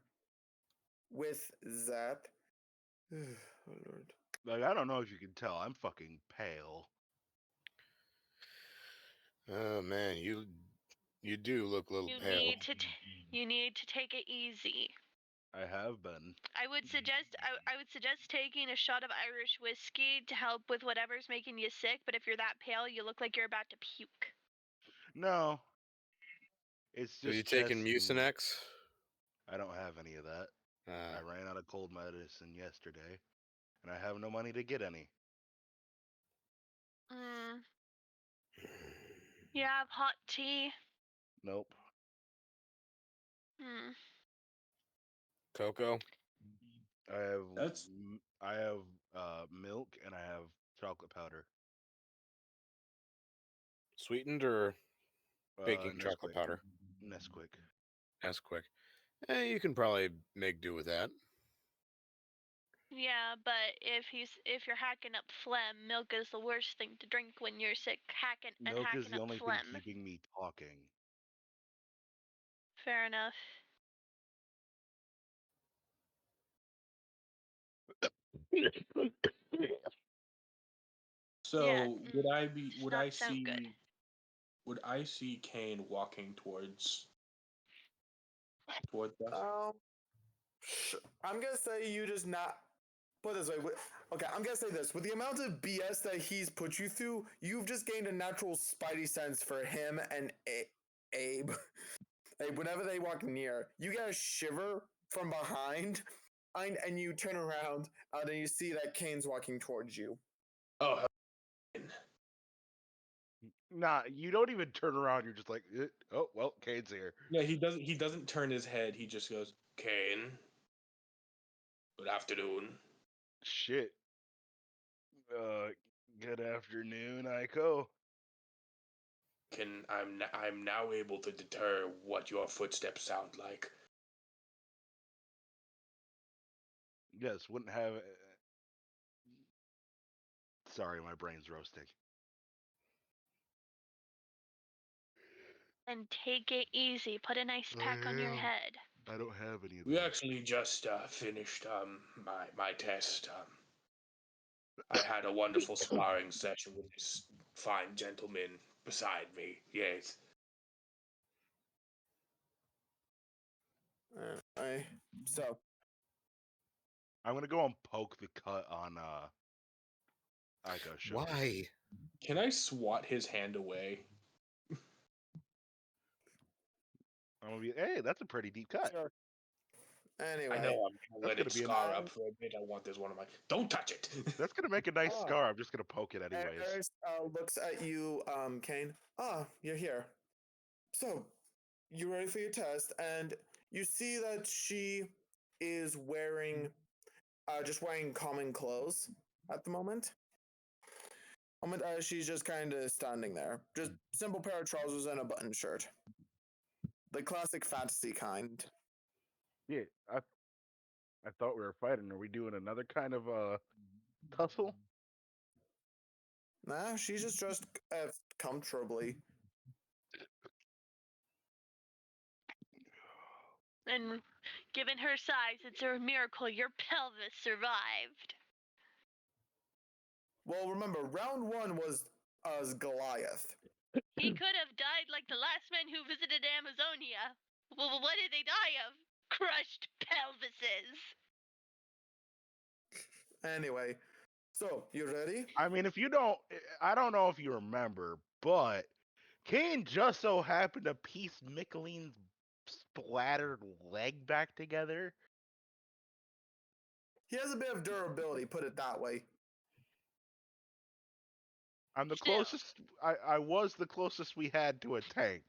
with that, oh Lord. Like, I don't know if you can tell, I'm fucking pale. Oh man, you do look a little pale. You need to take it easy. I have been. I would suggest taking a shot of Irish whiskey to help with whatever's making you sick, but if you're that pale, you look like you're about to puke. No. It's just Are you taking chest and- Mucinex? I don't have any of that. I ran out of cold medicine yesterday, and I have no money to get any. You have hot tea? Nope. Cocoa? I have milk and I have chocolate powder. Sweetened or baking chocolate powder? Nesquik. Nesquik. You can probably make do with that. Yeah, but if you're hacking up phlegm, milk is the worst thing to drink when you're sick. Milk is the only phlegm. thing keeping me talking. Fair enough. So Yeah, would I see Kain walking towards us? I'm gonna say you just not put this way. Okay, I'm gonna say this: with the amount of BS that he's put you through, you've just gained a natural spidey sense for him and Abe. Whenever they walk near, you get a shiver from behind, and you turn around, and you see that Kain's walking towards you. Oh, nah, you don't even turn around. You're just like, oh well, Kain's here. Yeah, he doesn't turn his head. He just goes, Kain. Good afternoon. Shit. Good afternoon, Eiko. I'm now able to deter what your footsteps sound like. Yes, wouldn't have. Sorry, my brain's roasting. And take it easy. Put a nice pack on your head. I don't have any of We those. actually just finished my test. I had a wonderful sparring session with this fine gentleman beside me. Yes. So I'm gonna go and poke the cut on Eiko's shoulder. Why? Can I swat his hand away? I'm gonna be, hey, that's a pretty deep cut. Sure. Anyway, I know I'm gonna let it be scar up for a bit. I want this one of my. Don't touch it. That's gonna make a nice scar. I'm just gonna poke it anyways. Eris looks at you, Kain. You're here. So, you ready for your test? And you see that she is wearing, just wearing common clothes at the moment. She's just kind of standing there. Just simple pair of trousers and a button shirt. The classic fantasy kind. Yeah, I thought we were fighting. Are we doing another kind of tussle? Nah, she's just dressed comfortably. And given her size, it's a miracle your pelvis survived. Well, remember, round one was Goliath. He could have died like the last man who visited Amazonia. Well, what did they die of? Crushed pelvises. Anyway, so you ready? I mean, I don't know if you remember, but Kain just so happened to piece Michaeleen's splattered leg back together. He has a bit of durability, put it that way. I'm the closest. I was the closest we had to a tank,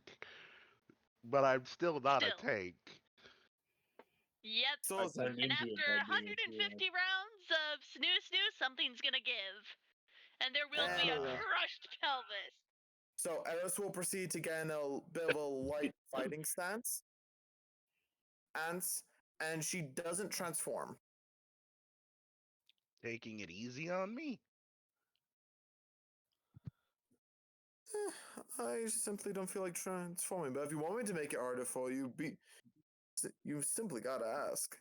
but I'm still not a tank. Yep. So I turned And into it after by being 150 too rounds of snoo, something's gonna give. And there will be a And- crushed pelvis. So Eris will proceed to get in a bit of a light fighting stance. And she doesn't transform. Taking it easy on me? I simply don't feel like transforming, but if you want me to make it harder for you, you simply gotta ask.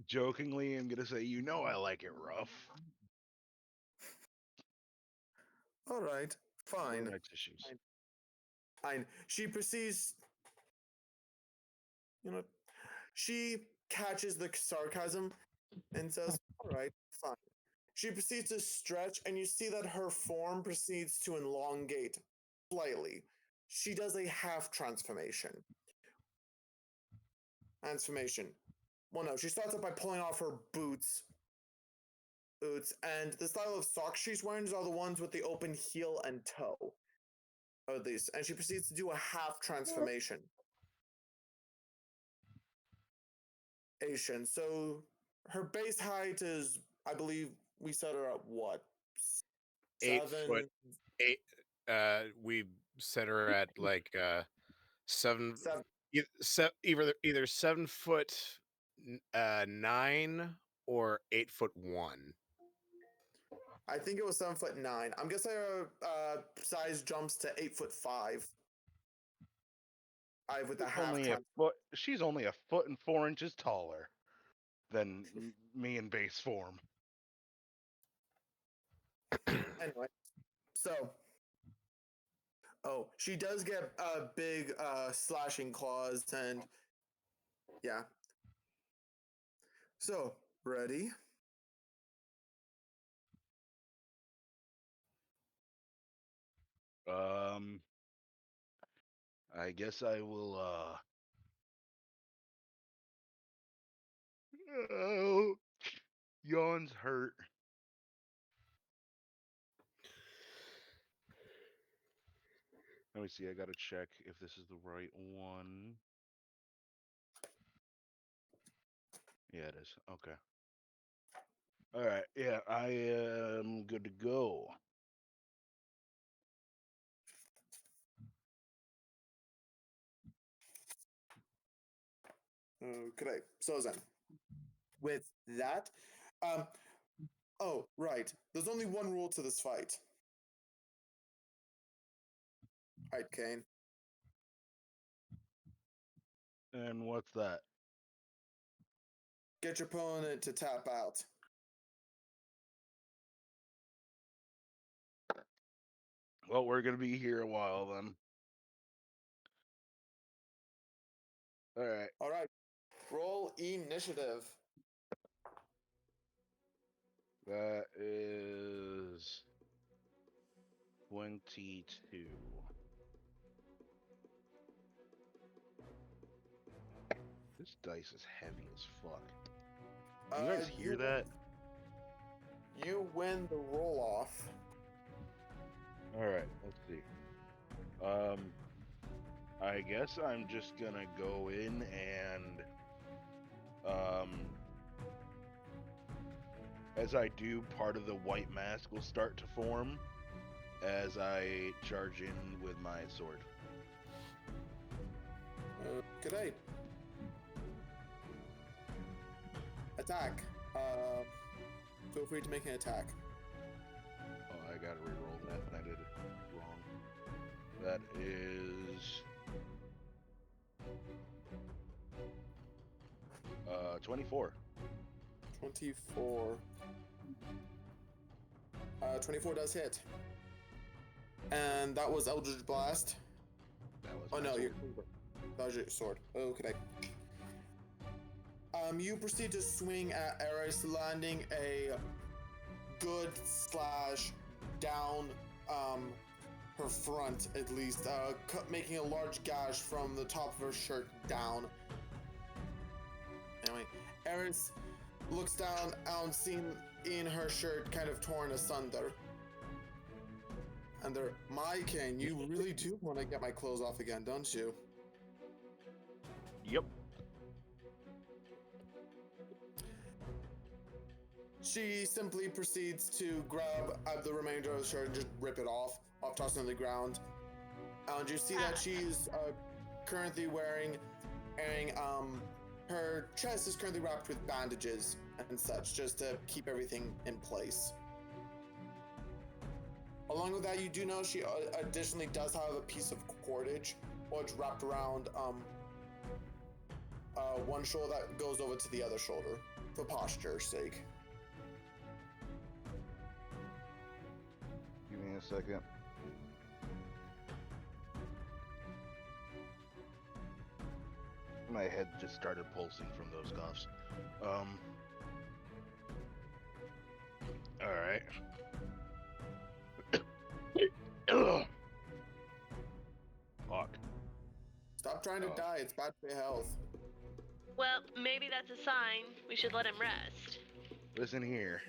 Jokingly, I'm gonna say, you know I like it rough. Alright, fine. Where are my tissues? Fine. She proceeds. She catches the sarcasm and says, Alright, fine. She proceeds to stretch, and you see that her form proceeds to elongate slightly. She does a half transformation. Well, no, she starts up by pulling off her boots, and the style of socks she's wearing are the ones with the open heel and toe. At least, and she proceeds to do a half transformation. So her base height is, I believe, we set her at what? 8 7? foot 8. We set her at like 7. 7. Either 7'9" or 8'1". I think it was 7'9". I'm guessing her size jumps to 8'5". With the half Only a foot. She's only a foot and 4 inches taller than me in base form. Anyway, so she does get big slashing claws, and yeah. So ready? I guess I will. Oh, yawns hurt. Let me see. I gotta check if this is the right one. Yeah, it is. Okay. All right. Yeah, I am good to go. Okay. So then, with that, oh right, there's only one rule to this fight. All right, Kain. And what's that? Get your opponent to tap out. Well, we're gonna be here a while then. All right. All right. Roll initiative. That is 22. This dice is heavy as fuck. You guys hear that? You win the roll off. All right, let's see. I guess I'm just gonna go in and as I do, part of the white mask will start to form as I charge in with my sword. Good day. Attack. Feel free to make an attack. Oh, I gotta re-roll that, and I did it wrong. That is 24. 24. 24 does hit. And that was Eldritch Blast. That was Oh my no, sword. that was your sword. Okay. You proceed to swing at Eris, landing a good slash down her front at least, making a large gash from the top of her shirt down. Anyway, Eris looks down and seeing in her shirt kind of torn asunder. And they're, Michaeleen, you really do want to get my clothes off again, don't you? Yep. she simply proceeds to grab the remainder of the shirt and just rip it off, tossing it on the ground. And you see that she's currently wearing her chest is currently wrapped with bandages and such, just to keep everything in place. Along with that, you do know she additionally does have a piece of cordage, or it's wrapped around one shoulder that goes over to the other shoulder, for posture's sake. Give me a second. My head just started pulsing from those coughs. All right. Ugh. Fuck. Stop trying to die. It's bad for your health. Well, maybe that's a sign. We should let him rest. Listen here.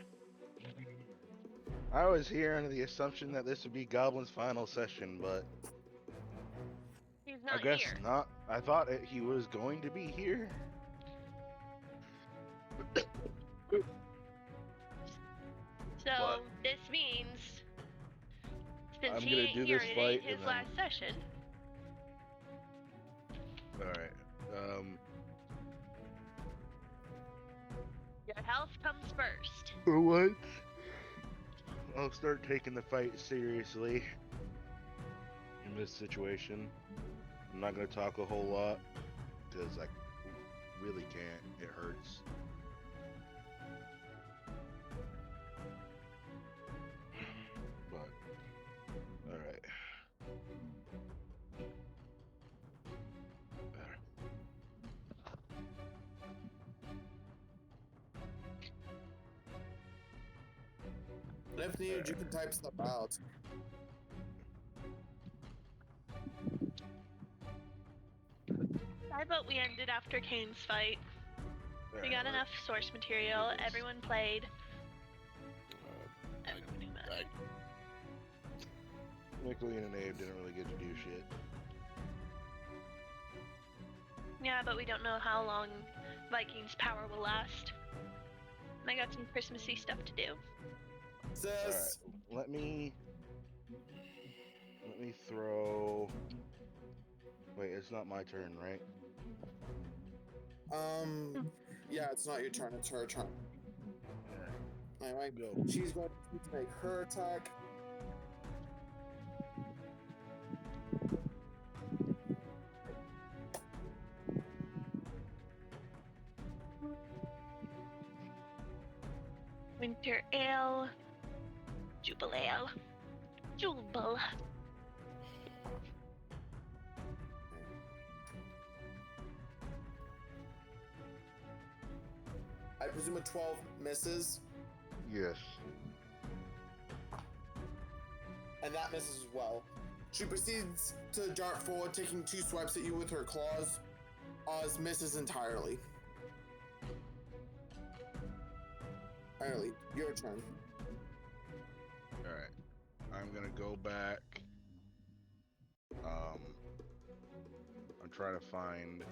I was here under the assumption that this would be Goblin's final session, but He's not I guess here. not. I thought he was going to be here. So But this means, since I'm he gonna ain't do here, this it fight ain't his and last session. All right. Your health comes first. For once, I'll start taking the fight seriously in this situation. I'm not gonna talk a whole lot because I really can't. It hurts. But all right. Better. And if needed, you can type stuff out. I vote we ended after Kain's fight. We got enough source material. Everyone played. Everyone knew that. Michaeleen and Abe didn't really get to do shit. Yeah, but we don't know how long Viking's power will last. And I got some Christmassy stuff to do. Sis. All right, let me throw. Wait, it's not my turn, right? Yeah, it's not your turn, it's her turn. Anyway, Go. she's going to make her attack. Winter Ale. Jubilale. Jubal. I presume a 12 misses, Yes. and that misses as well. She proceeds to dart forward, taking 2 swipes at you with her claws. Oz misses entirely. Entirely, your turn. Alright. I'm gonna go back. I'm trying to find.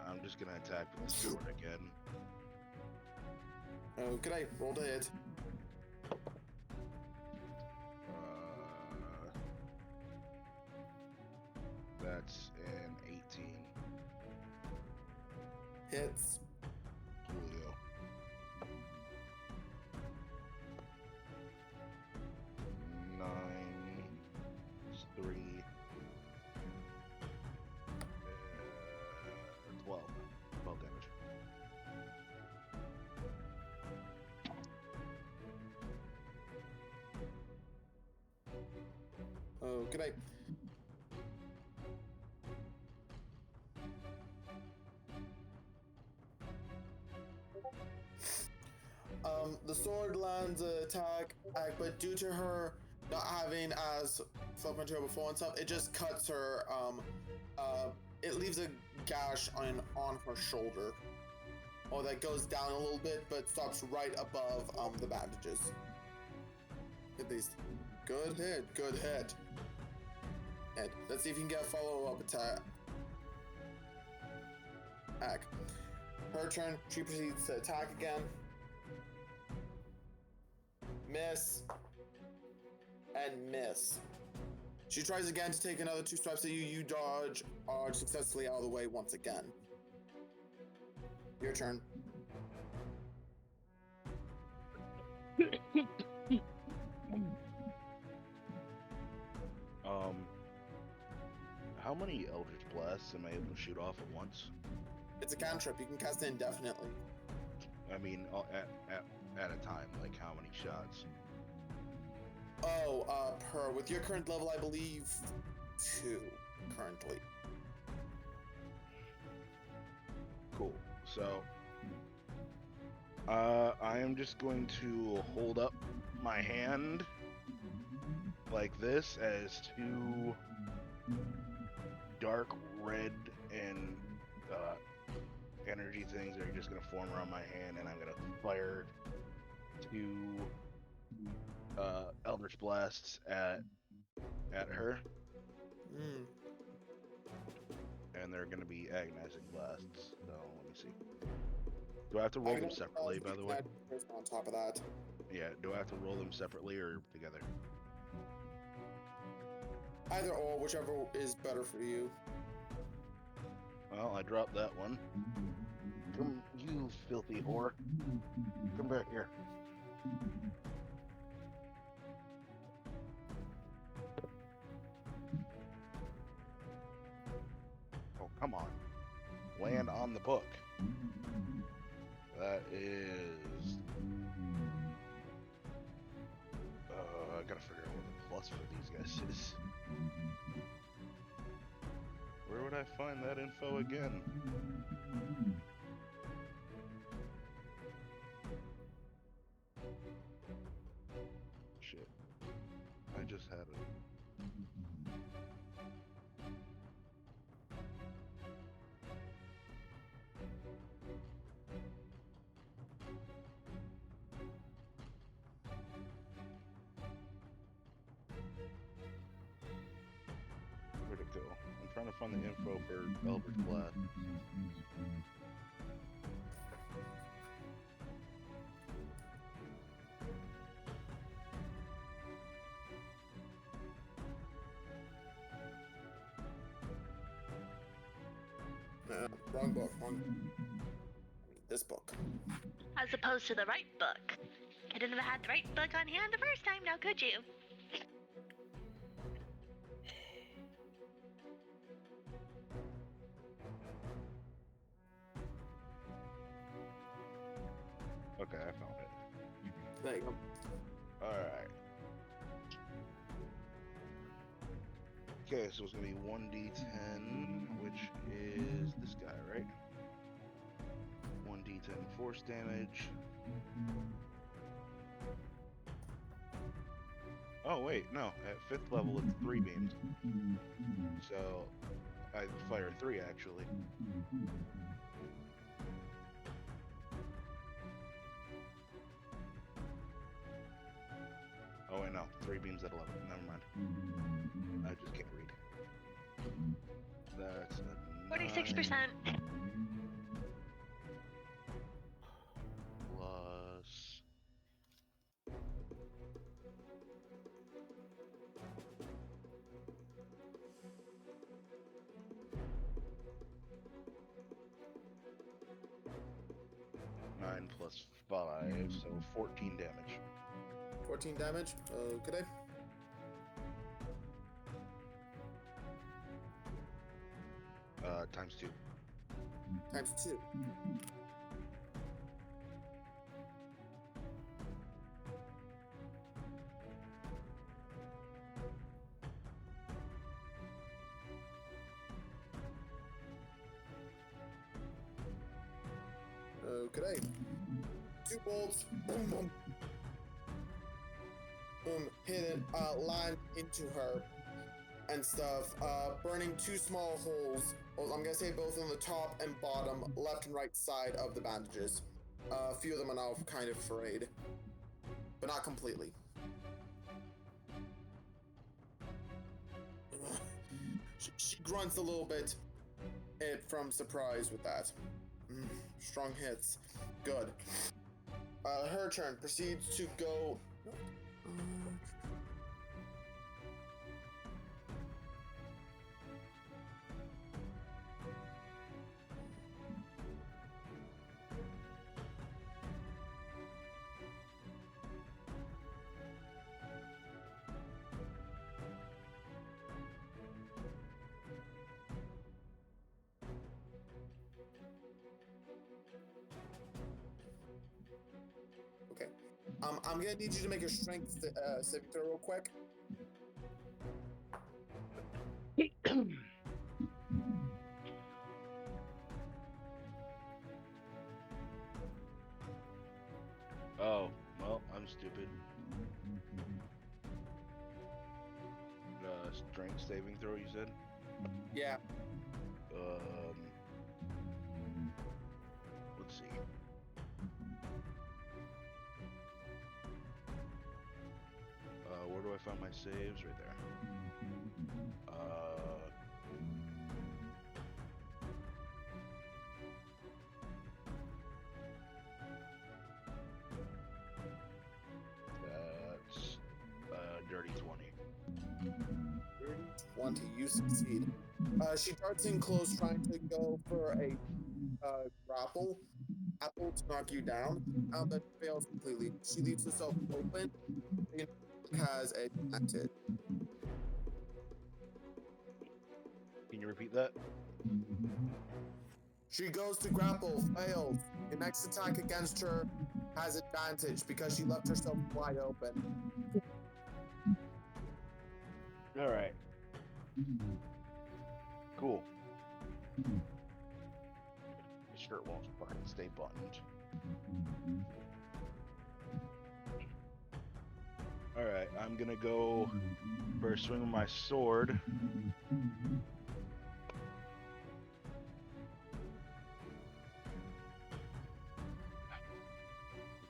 I'm just gonna attack with the sword again. Oh, good night. Roll to hit. That's an 18. Hits. Julio. Nine. 3. 12. 12 damage. Oh, good night. The sword lands an attack, but due to her not having as felt material before and stuff, it just cuts her. It leaves a gash on her shoulder, or that goes down a little bit, but stops right above the bandages. At least. Good hit. Good hit. And let's see if you can get a follow-up attack. Her turn. She proceeds to attack again. Miss. And miss. She tries again to take another 2 steps at you. You dodge successfully out of the way once again. Your turn. How many Eldritch Blasts am I able to shoot off at once? It's a cantrip. You can cast it indefinitely. I mean, at a time, like how many shots? Oh, with your current level, I believe 2 currently. Cool. So, I am just going to hold up my hand like this as 2 dark red and energy things are just going to form around my hand, and I'm going to fire 2 Eldritch Blasts at her. And they're going to be agonizing blasts. So let me see. Do I have to roll them separately, by the way? On top of that. Yeah, do I have to roll them separately or together? Either or, whichever is better for you. Well, I dropped that one. Come, you filthy whore. Come back here. Oh, come on. Land on the book. That is... I gotta figure out what the plus for these guys is. Where would I find that info again? Shit. I just had it. Where'd it go? I'm trying to find the info for Eldritch Blast. Wrong book. This book. As opposed to the right book. Couldn't have had the right book on hand the first time, now could you? Okay, I found it. There you go. Alright. Okay, so it's gonna be 1d10, which is this guy, right? 1d10 force damage. Oh wait, no. At 5th level it's 3 beams. So I fire 3 actually. Oh wait, no. 3 beams at 11. Never mind. I just can't read. That's a 46%. 9 plus... Nine plus 5, so 14 damage. 14 damage. Okay. Times 2. Times 2. Okay. 2 bolts. Boom, boom. Boom. Hit it. Land into her and stuff. Burning 2 small holes. Well, I'm gonna say both on the top and bottom, left and right side of the bandages. A few of them are now kind of frayed, but not completely. grunts a little bit from surprise with that. Strong hits. Good. Her turn. Proceeds to go. Okay. I'm gonna need you to make a strength saving throw real quick. Oh, well, I'm stupid. Strength saving throw, you said? Yeah. Let's see. Where do I find my saves? Right there. That's dirty 20. 20, you succeed. She darts in close, trying to go for a grapple to knock you down, but fails completely. She leaves herself open and has a advantage. Can you repeat that? She goes to grapple, fails. The next attack against her has advantage because she left herself wide open. All right. Cool. The shirt won't fucking stay buttoned. All right, I'm gonna go for a swing with my sword.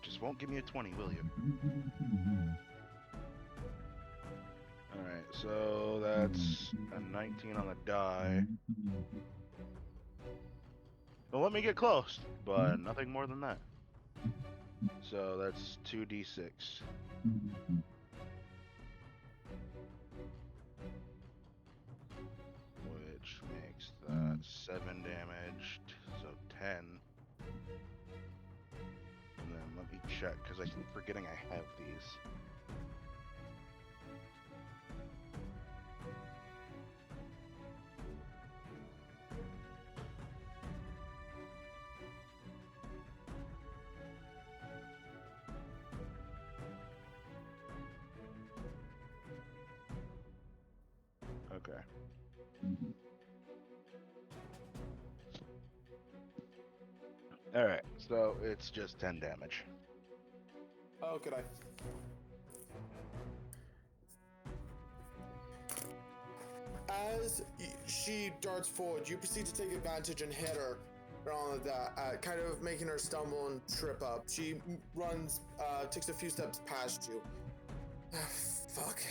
Just won't give me a 20, will you? Alright, so that's a 19 on the die. Well, let me get close, but nothing more than that. So that's 2d6. Which makes that 7 damage, so 10. And then let me check, because I keep forgetting I have these. Okay. Alright, so it's just 10 damage. Oh, could I? As she darts forward, you proceed to take advantage and hit her on that, kind of making her stumble and trip up. She runs, takes a few steps past you. Fuck.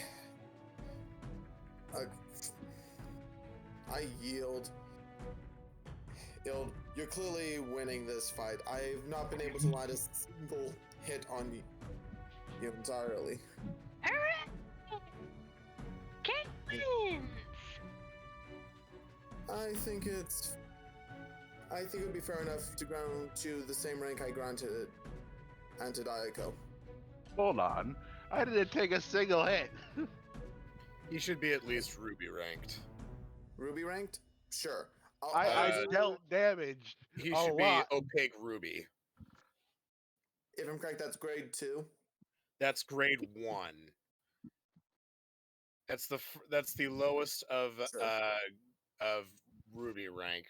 I yield. You're clearly winning this fight. I've not been able to land a single hit on you entirely. Hooray! Kain wins! I think it would be fair enough to grant to the same rank I granted Eiko. Hold on. I didn't take a single hit. He should be at least Ruby ranked. Ruby ranked? Sure. I dealt damage. He a should be lot. opaque Ruby. If I'm correct, that's grade 2. That's grade 1. That's the lowest of Ruby rank.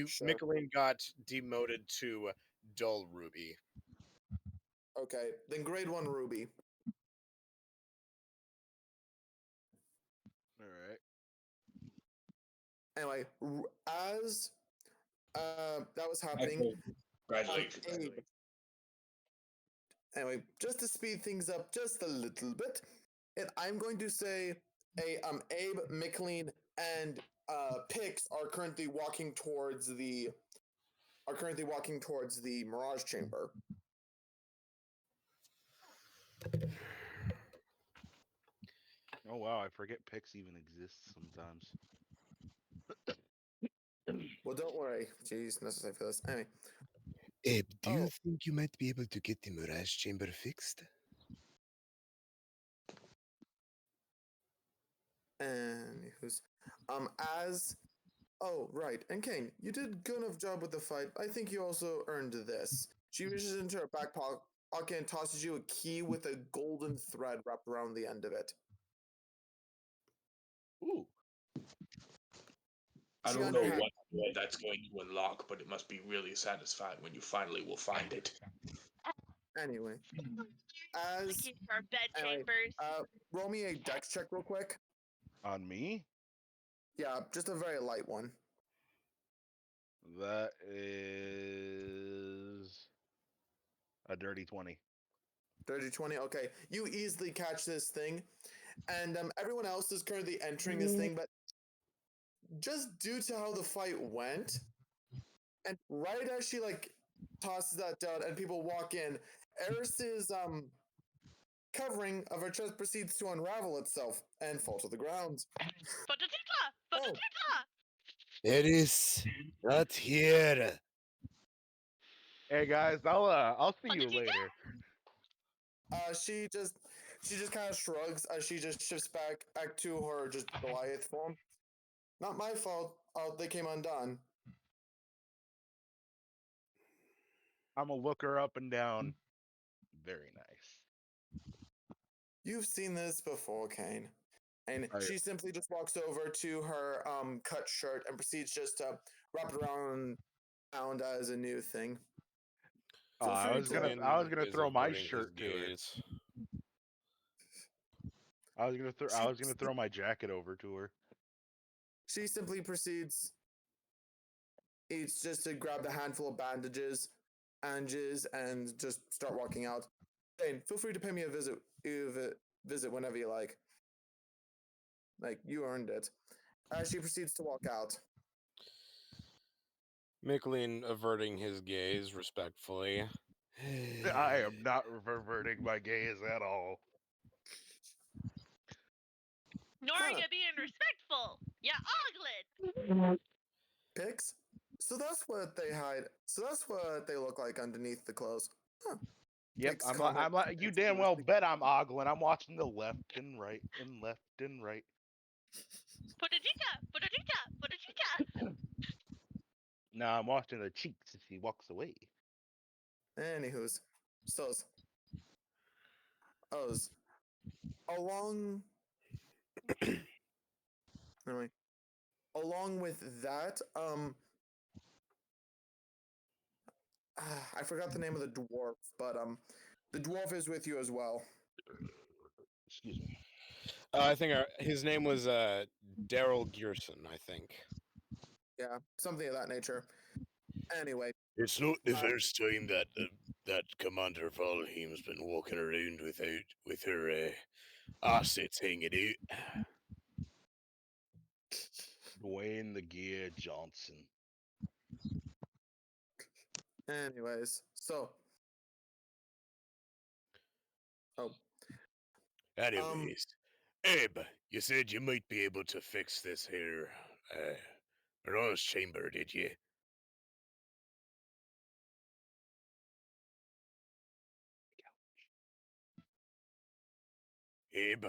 Sure. Michaeleen got demoted to dull Ruby. Okay, then grade 1 Ruby. All right. Anyway, as that was happening, Congratulations. anyway, just to speed things up just a little bit, and I'm going to say Abe, Michaeleen, and Pix are currently walking towards the Mirage Chamber. Oh wow, I forget Pix even exists sometimes. Well, don't worry. Jeez, necessary for this. Anyway. Abe, do you think you might be able to get the Mirage Chamber fixed? Anywho's, right. And Kain, you did a good enough job with the fight. I think you also earned this. She reaches into her back pocket and tosses you a key with a golden thread wrapped around the end of it. Ooh. I don't know what that's going to unlock, but it must be really satisfying when you finally will find it. Anyway, Our bed chambers. roll me a dex check real quick. On me? Yeah, just a very light one. That is a dirty 20. Dirty 20? Okay. You easily catch this thing. And everyone else is currently entering this thing, but just due to how the fight went, and right as she tosses that down and people walk in, Eris's covering of her chest proceeds to unravel itself and fall to the ground. Oh. Eris, not here. Hey guys, I'll see you later. She just kind of shrugs as she just shifts back to her just Goliath form. Not my fault. They came undone. I'm gonna look her up and down. Very nice. You've seen this before, Kain. And she simply just walks over to her cut shirt and proceeds just to wrap it around as a new thing. I was gonna throw my shirt to her. I was gonna throw my jacket over to her. She simply proceeds just to grab the handful of bandages and just start walking out. Kain, feel free to pay me a visit whenever you like. You earned it. As she proceeds to walk out. Michaeleen averting his gaze respectfully. I am not reverting my gaze at all. Nor are you being respectful. You oglin. Pix? So that's what they hide. So that's what they look like underneath the clothes. Huh. Yep, I'm like you damn well bet I'm ogling. I'm watching the left and right and left and right. No, I'm watching her cheeks as she walks away. Anywho's, along with that, I forgot the name of the dwarf, but the dwarf is with you as well. Excuse me. I think his name was Daryl Gearson, I think. Yeah, something of that nature. Anyway, it's not the first time that Commander Valheim's been walking around with her assets hanging out. Dwayne the Gear Johnson. Anyways, Anyways, Abe, you said you might be able to fix this here Mirage Chamber, did you? Abe?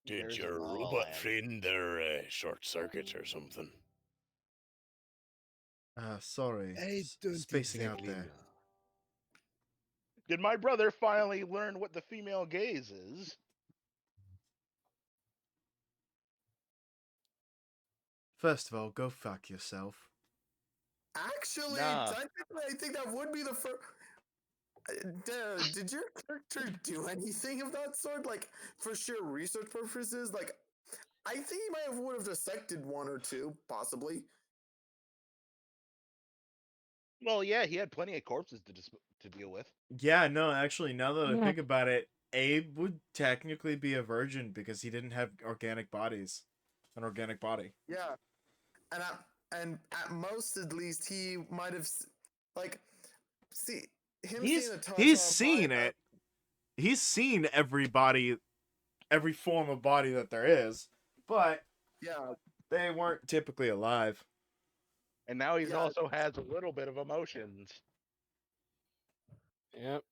Did your robot friend there short circuit or something? Sorry. I don't spacing exactly out there. know. Did my brother finally learn what the female gaze is? First of all, go fuck yourself. Actually, technically, I think that would be the first. Did your character do anything of that sort? For sheer research purposes? I think he would have dissected one or two, possibly. Well, yeah, he had plenty of corpses to deal with. Yeah, no, actually, now that I think about it, Abe would technically be a virgin because he didn't have organic bodies. An organic body. Yeah, and at most, at least, he might have see him seeing a He's Tata seen it. He's seen everybody, every form of body that there is, but Yeah, they weren't typically alive. And now he's Yeah. also has a little bit of emotions. Yep.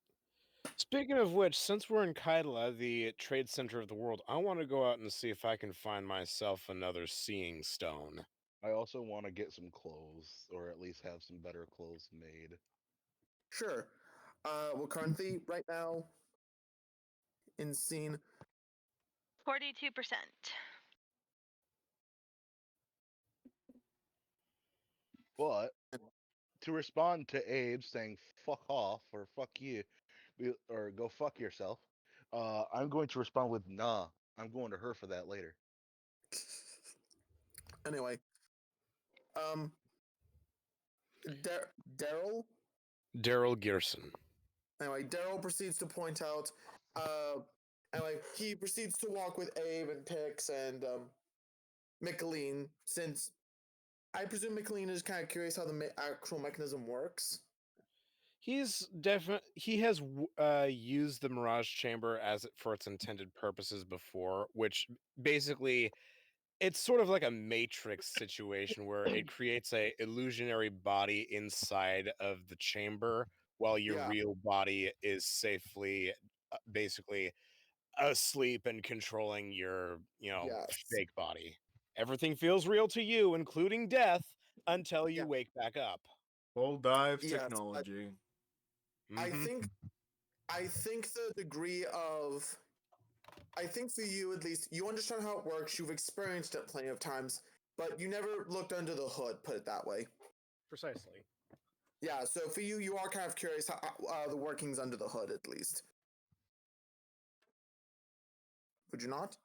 Speaking of which, since we're in Kaidala, the trade center of the world, I want to go out and see if I can find myself another seeing stone. I also want to get some clothes, or at least have some better clothes made. sure. Well, currently, right now, in scene, 42%. But to respond to Abe saying "fuck off" or "fuck you," or "go fuck yourself," I'm going to respond with "nah." I'm going to her for that later. anyway, um, Daryl. Daryl Gearson. Anyway, Daryl proceeds to point out. Anyway, he proceeds to walk with Abe and Pix and Michaeleen, since I presume Michaeleen is kind of curious how the actual mechanism works. He's he has used the Mirage Chamber for its intended purposes before, which basically it's sort of like a matrix situation where it creates a illusionary body inside of the chamber while your Yeah. real body is safely basically asleep and controlling your, Yes. fake body. Everything feels real to you, including death, until you Yeah. wake back up. Full dive Yes, technology. I Mhm. think the degree of I think for you at least, you understand how it works, you've experienced it plenty of times, but you never looked under the hood, put it that way. Precisely. Yeah, so for you, you are kind of curious how the workings under the hood, at least. Would you not?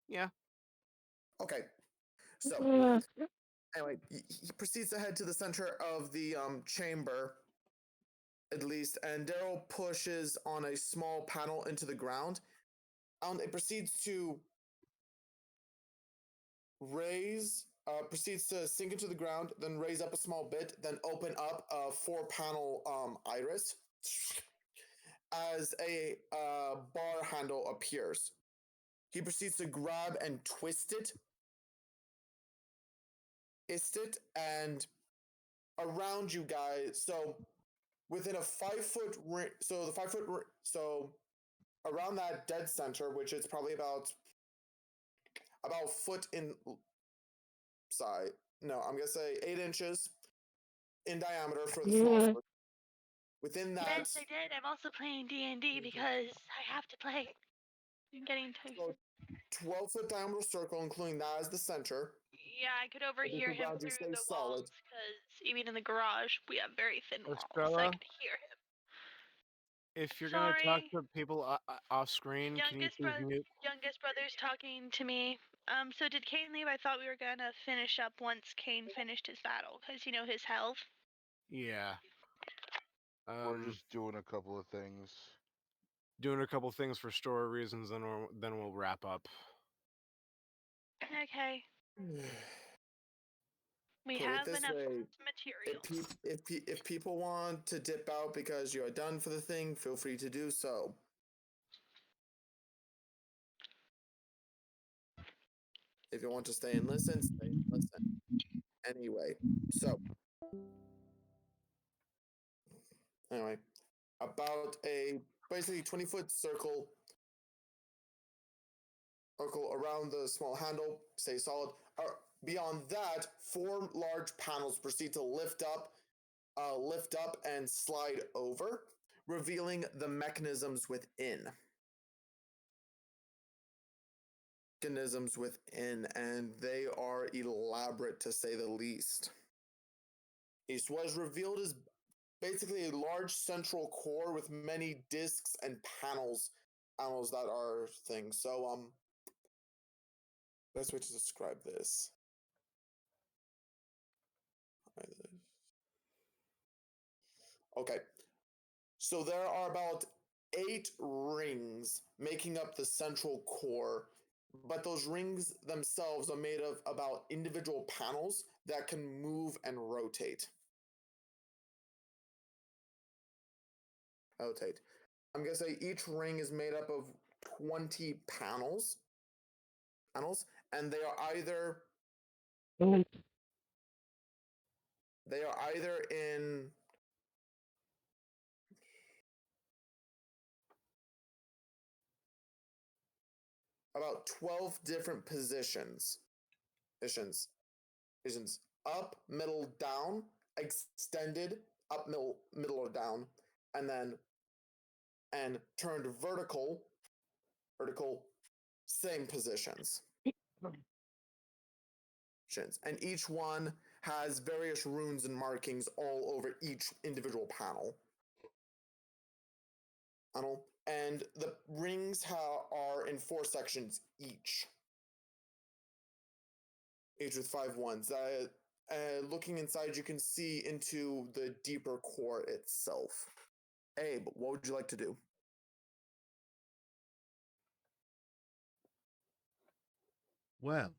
Yeah. Okay. So, anyway, he proceeds to head to the center of the chamber, at least, and Daryl pushes on a small panel into the ground. It proceeds to proceeds to sink into the ground, then raise up a small bit, then open up a 4-panel iris as a bar handle appears. He proceeds to grab and twist it, and around you guys. So within a 5-foot ring, so the 5-foot, so around that dead center, which is probably about foot in side. No, I'm gonna say 8 inches in diameter for the small foot. Within that, Yes, I did. I'm also playing D&D because I have to play. I'm getting tired. so 12-foot diameter circle, including that as the center. Yeah, I could overhear him ground you through stay the solid. walls because even in the garage we have very thin walls. I Estrella? could hear him. If you're going to talk Sorry. to people off screen, can you please mute? Youngest brother's talking to me. So did Kain leave? I thought we were gonna finish up once Kain finished his battle, because his health. Yeah. We're just doing a couple of things. Doing a couple things for story reasons, then we'll wrap up. Okay. We Put it have this enough way, material. if people want to dip out because you are done for the thing, feel free to do so. If you want to stay and listen, stay and listen. Anyway, so anyway, about a basically 20-foot circle around the small handle, stay solid. Beyond that, 4 large panels proceed to lift up and slide over, revealing the mechanisms within. And they are elaborate to say the least. It was revealed as basically a large central core with many discs and panels that are things. So best way to describe this. Okay. So there are about 8 rings making up the central core, but those rings themselves are made of about individual panels that can move and rotate. I'm gonna say each ring is made up of 20 panels, and they are either in about 12 different positions. Up, middle, down, extended, up, middle or down, and turned vertical, same positions. And each one has various runes and markings all over each individual panel. And the rings are in 4 sections each with 5 ones. Looking inside, you can see into the deeper core itself. Abe, what would you like to do? Well,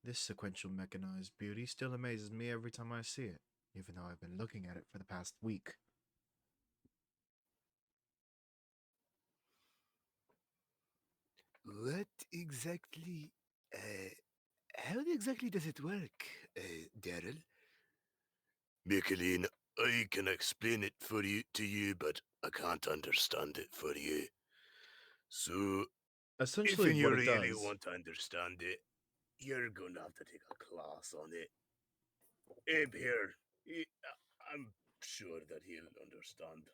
this sequential mechanized beauty still amazes me every time I see it, even though I've been looking at it for the past week. What exactly, how exactly does it work, Daryl? Michaeleen, I can explain it to you, but I can't understand it for you. So, Essentially, if you what it really does. want to understand it, you're gonna have to take a class on it. Abe here, I'm sure that he'll understand.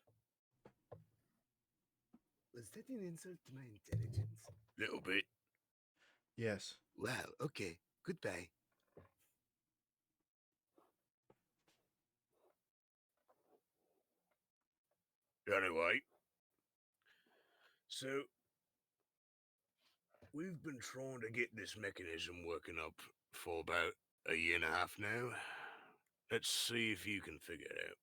Was that an insult to my intelligence? Little bit. Yes. Wow, okay. Goodbye. Anyway, so we've been trying to get this mechanism working up for about a year and a half now. Let's see if you can figure it out.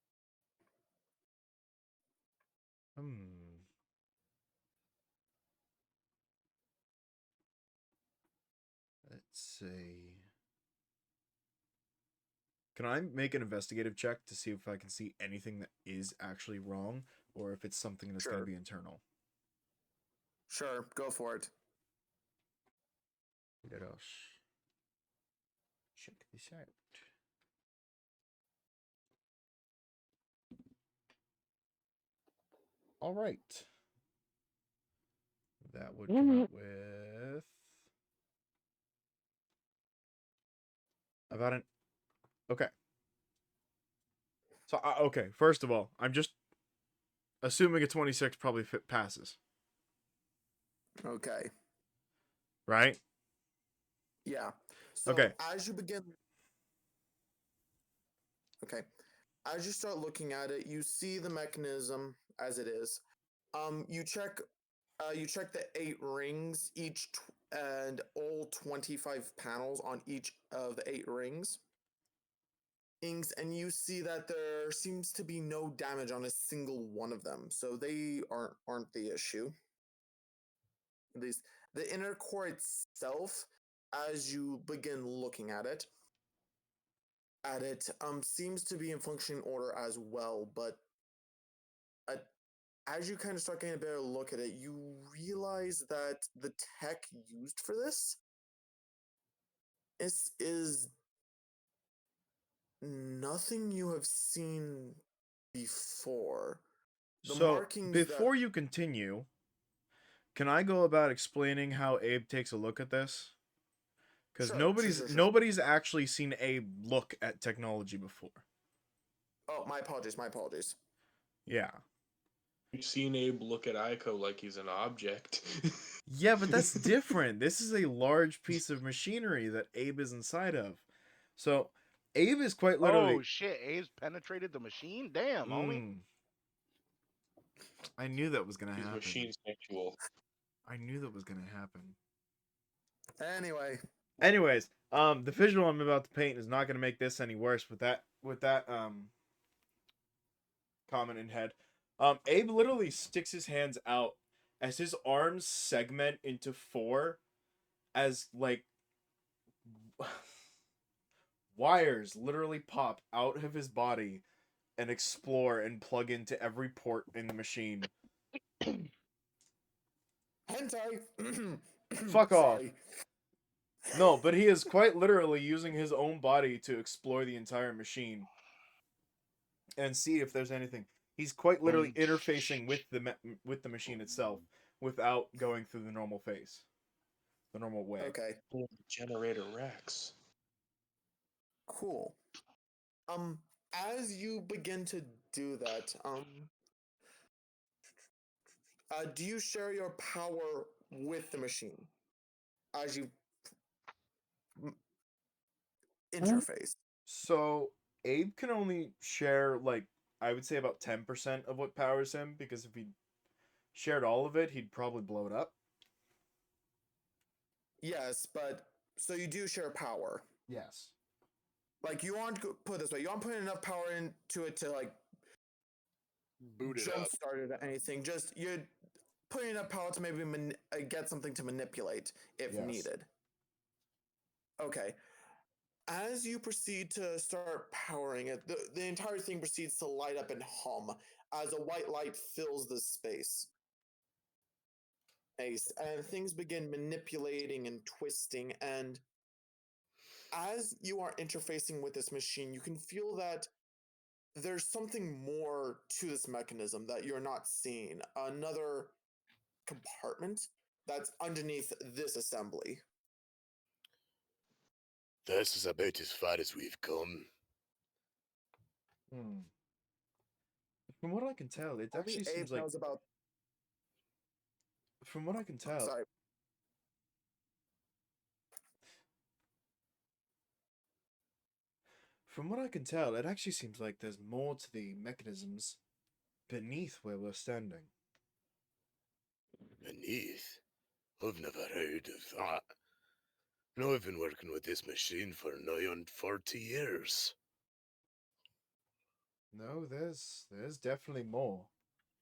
Let's see. Can I make an investigative check to see if I can see anything that is actually wrong, or if it's something that's going to be internal? Sure, go for it. Let us check this out. All right. That would come out with about an... Okay. So, okay, first of all, I'm just assuming a 26 probably passes. Okay. Right? Yeah. So okay. As you begin... Okay. As you start looking at it, you see the mechanism as it is. You check the 8 rings, and all 25 panels on each of the 8 rings. And you see that there seems to be no damage on a single one of them, so they aren't the issue. At least the inner core itself, as you begin looking at it, seems to be in functioning order as well. But as you kind of start getting a better look at it, you realize that the tech used for this is nothing you have seen before. So, before you continue, can I go about explaining how Abe takes a look at this? Because nobody's actually seen Abe look at technology before. Oh, my apologies. Yeah. You've seen Abe look at Eiko like he's an object. Yeah, but that's different. This is a large piece of machinery that Abe is inside of. So, Abe is quite literally... Oh, shit. Abe's penetrated the machine? Damn, homie. I knew that was going to happen. He's machine sexual. I knew that was going to happen. Anyways, the visual I'm about to paint is not going to make this any worse with that comment in head. Abe literally sticks his hands out as his arms segment into 4 as like wires literally pop out of his body and explore and plug into every port in the machine. Hentai. Fuck off. Sorry. No, but he is quite literally using his own body to explore the entire machine and see if there's anything. He's quite literally interfacing with the machine itself without going through the normal way. Okay. Generator Rex. Cool. As you begin to do that, do you share your power with the machine as you interface? So Abe can only share like I would say about 10% of what powers him, because if he shared all of it, he'd probably blow it up. Yes, but so you do share power. Yes. Like you aren't put it this way, you aren't putting enough power into it to like Boot it up. jumpstart it or anything. Just you're putting enough power to maybe get something to manipulate if needed. Okay. As you proceed to start powering it, the entire thing proceeds to light up and hum as a white light fills the space. And things begin manipulating and twisting, and as you are interfacing with this machine, you can feel that there's something more to this mechanism that you're not seeing. Another compartment that's underneath this assembly. This is about as far as we've come. From what I can tell, it actually seems like... About... From what I can tell... Sorry. From what I can tell, it actually seems like there's more to the mechanisms beneath where we're standing. Beneath? I've never heard of that. No, I've been working with this machine for nigh on 40 years. No, there's definitely more.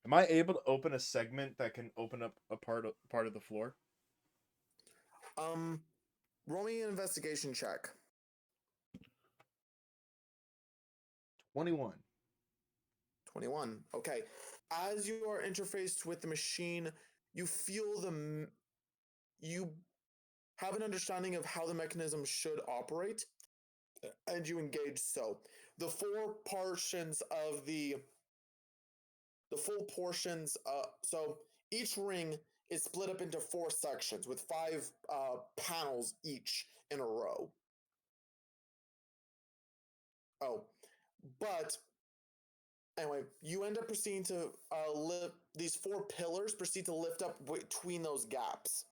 Am I able to open a segment that can open up a part of the floor? Roll me an investigation check. 21. 21. Okay. As you are interfaced with the machine, you feel you have an understanding of how the mechanism should operate, and you engage so. The full portions, so each ring is split up into 4 sections with 5 panels each in a row. Oh, but anyway, you end up proceeding to lift these 4 pillars, proceed to lift up between those gaps,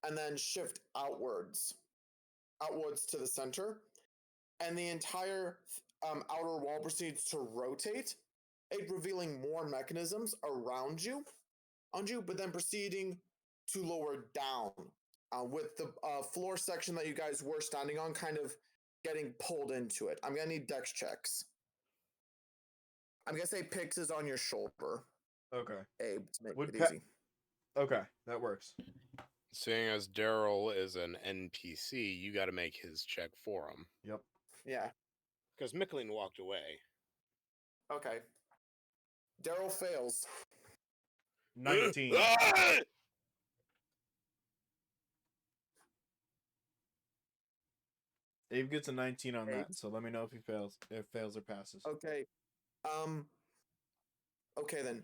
and then shift outwards to the center, and the entire outer wall proceeds to rotate, revealing more mechanisms around you, but then proceeding to lower down with the floor section that you guys were standing on kind of getting pulled into it. I'm gonna need dex checks. I'm gonna say Pix is on your shoulder. Okay. Abe, to make it easy. Okay, that works. Seeing as Daryl is an NPC, you got to make his check for him. Yep. Yeah. Because Michaeleen walked away. Okay. Daryl fails. 19. Abe gets a 19 on that, so let me know if he fails or passes. Okay. Okay then.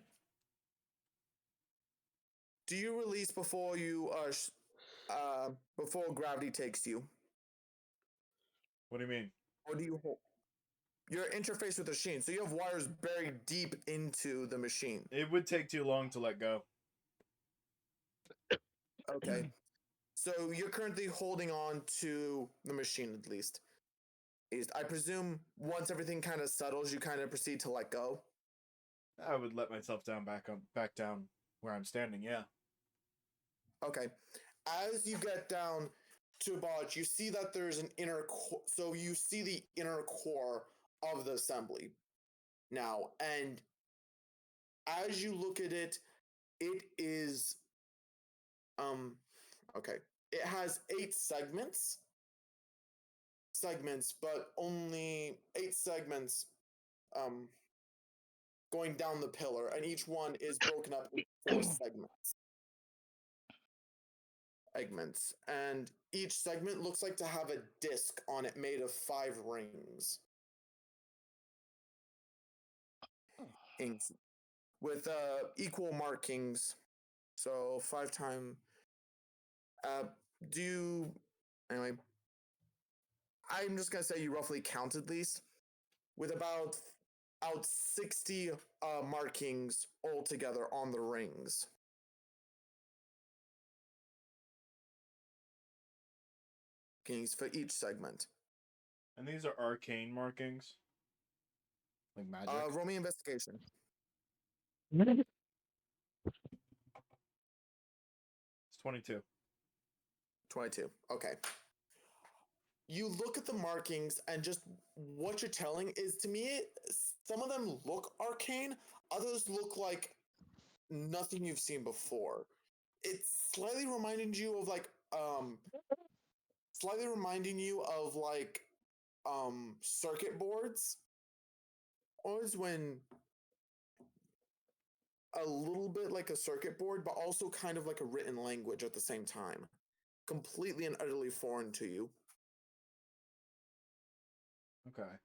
Do you release before you before gravity takes you? What do you mean? Or do you hold? Your interface with the machine, so you have wires buried deep into the machine. It would take too long to let go. Okay. So you're currently holding on to the machine, at least. I presume once everything kind of settles, you kind of proceed to let go. I would let myself back down where I'm standing. Yeah. Okay. As you get down to Bodge, you see that there's an inner core. So you see the inner core of the assembly now, and as you look at it, it is okay. It has 8 segments, but only 8 segments going down the pillar, and each one is broken up into 4 segments. And each segment looks like to have a disc on it made of 5 rings. With equal markings. So 5 times. Anyway, I'm just gonna say you roughly counted these with about 60 markings altogether on the rings. Markings for each segment. And these are arcane markings? Like magic? Roll me investigation. 22. 22. Okay. You look at the markings, and just what you're telling is, to me, some of them look arcane, others look like nothing you've seen before. It's slightly reminding you of circuit boards. Always when a little bit like a circuit board, but also kind of like a written language at the same time. Completely and utterly foreign to you. Okay.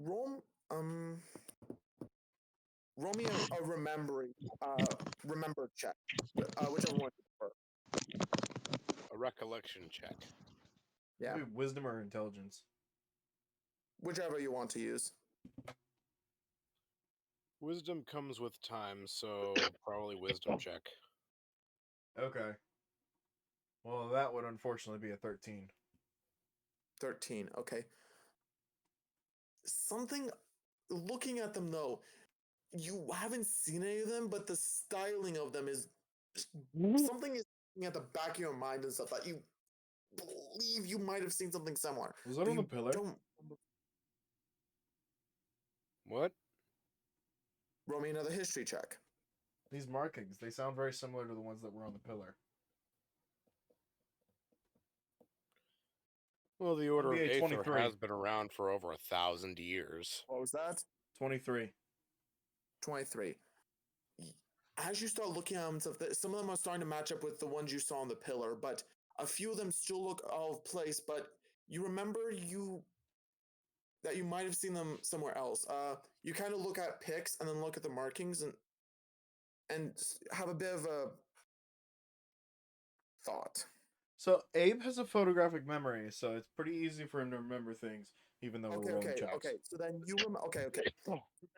Roll me a remember check. Whichever one you prefer. A recollection check. Yeah. Maybe wisdom or intelligence. Whichever you want to use. Wisdom comes with time, so probably wisdom check. Okay. Well, that would unfortunately be a 13. 13, okay. Something, looking at them though, you haven't seen any of them, but the styling of them is something is at the back of your mind and stuff that you believe you might have seen something similar. Was that on the pillar? What? Roll me another history check. These markings, they sound very similar to the ones that were on the pillar. Well, the Order of Aether 23. has been around for over 1,000 years. What was that? 23. 23. As you start looking at them, some of them are starting to match up with the ones you saw on the pillar, but a few of them still look out of place, but you remember that you might have seen them somewhere else. You kind of look at pics and then look at the markings and have a bit of a thought. So Abe has a photographic memory, so it's pretty easy for him to remember things, even though we're rolling checks. Okay. So then you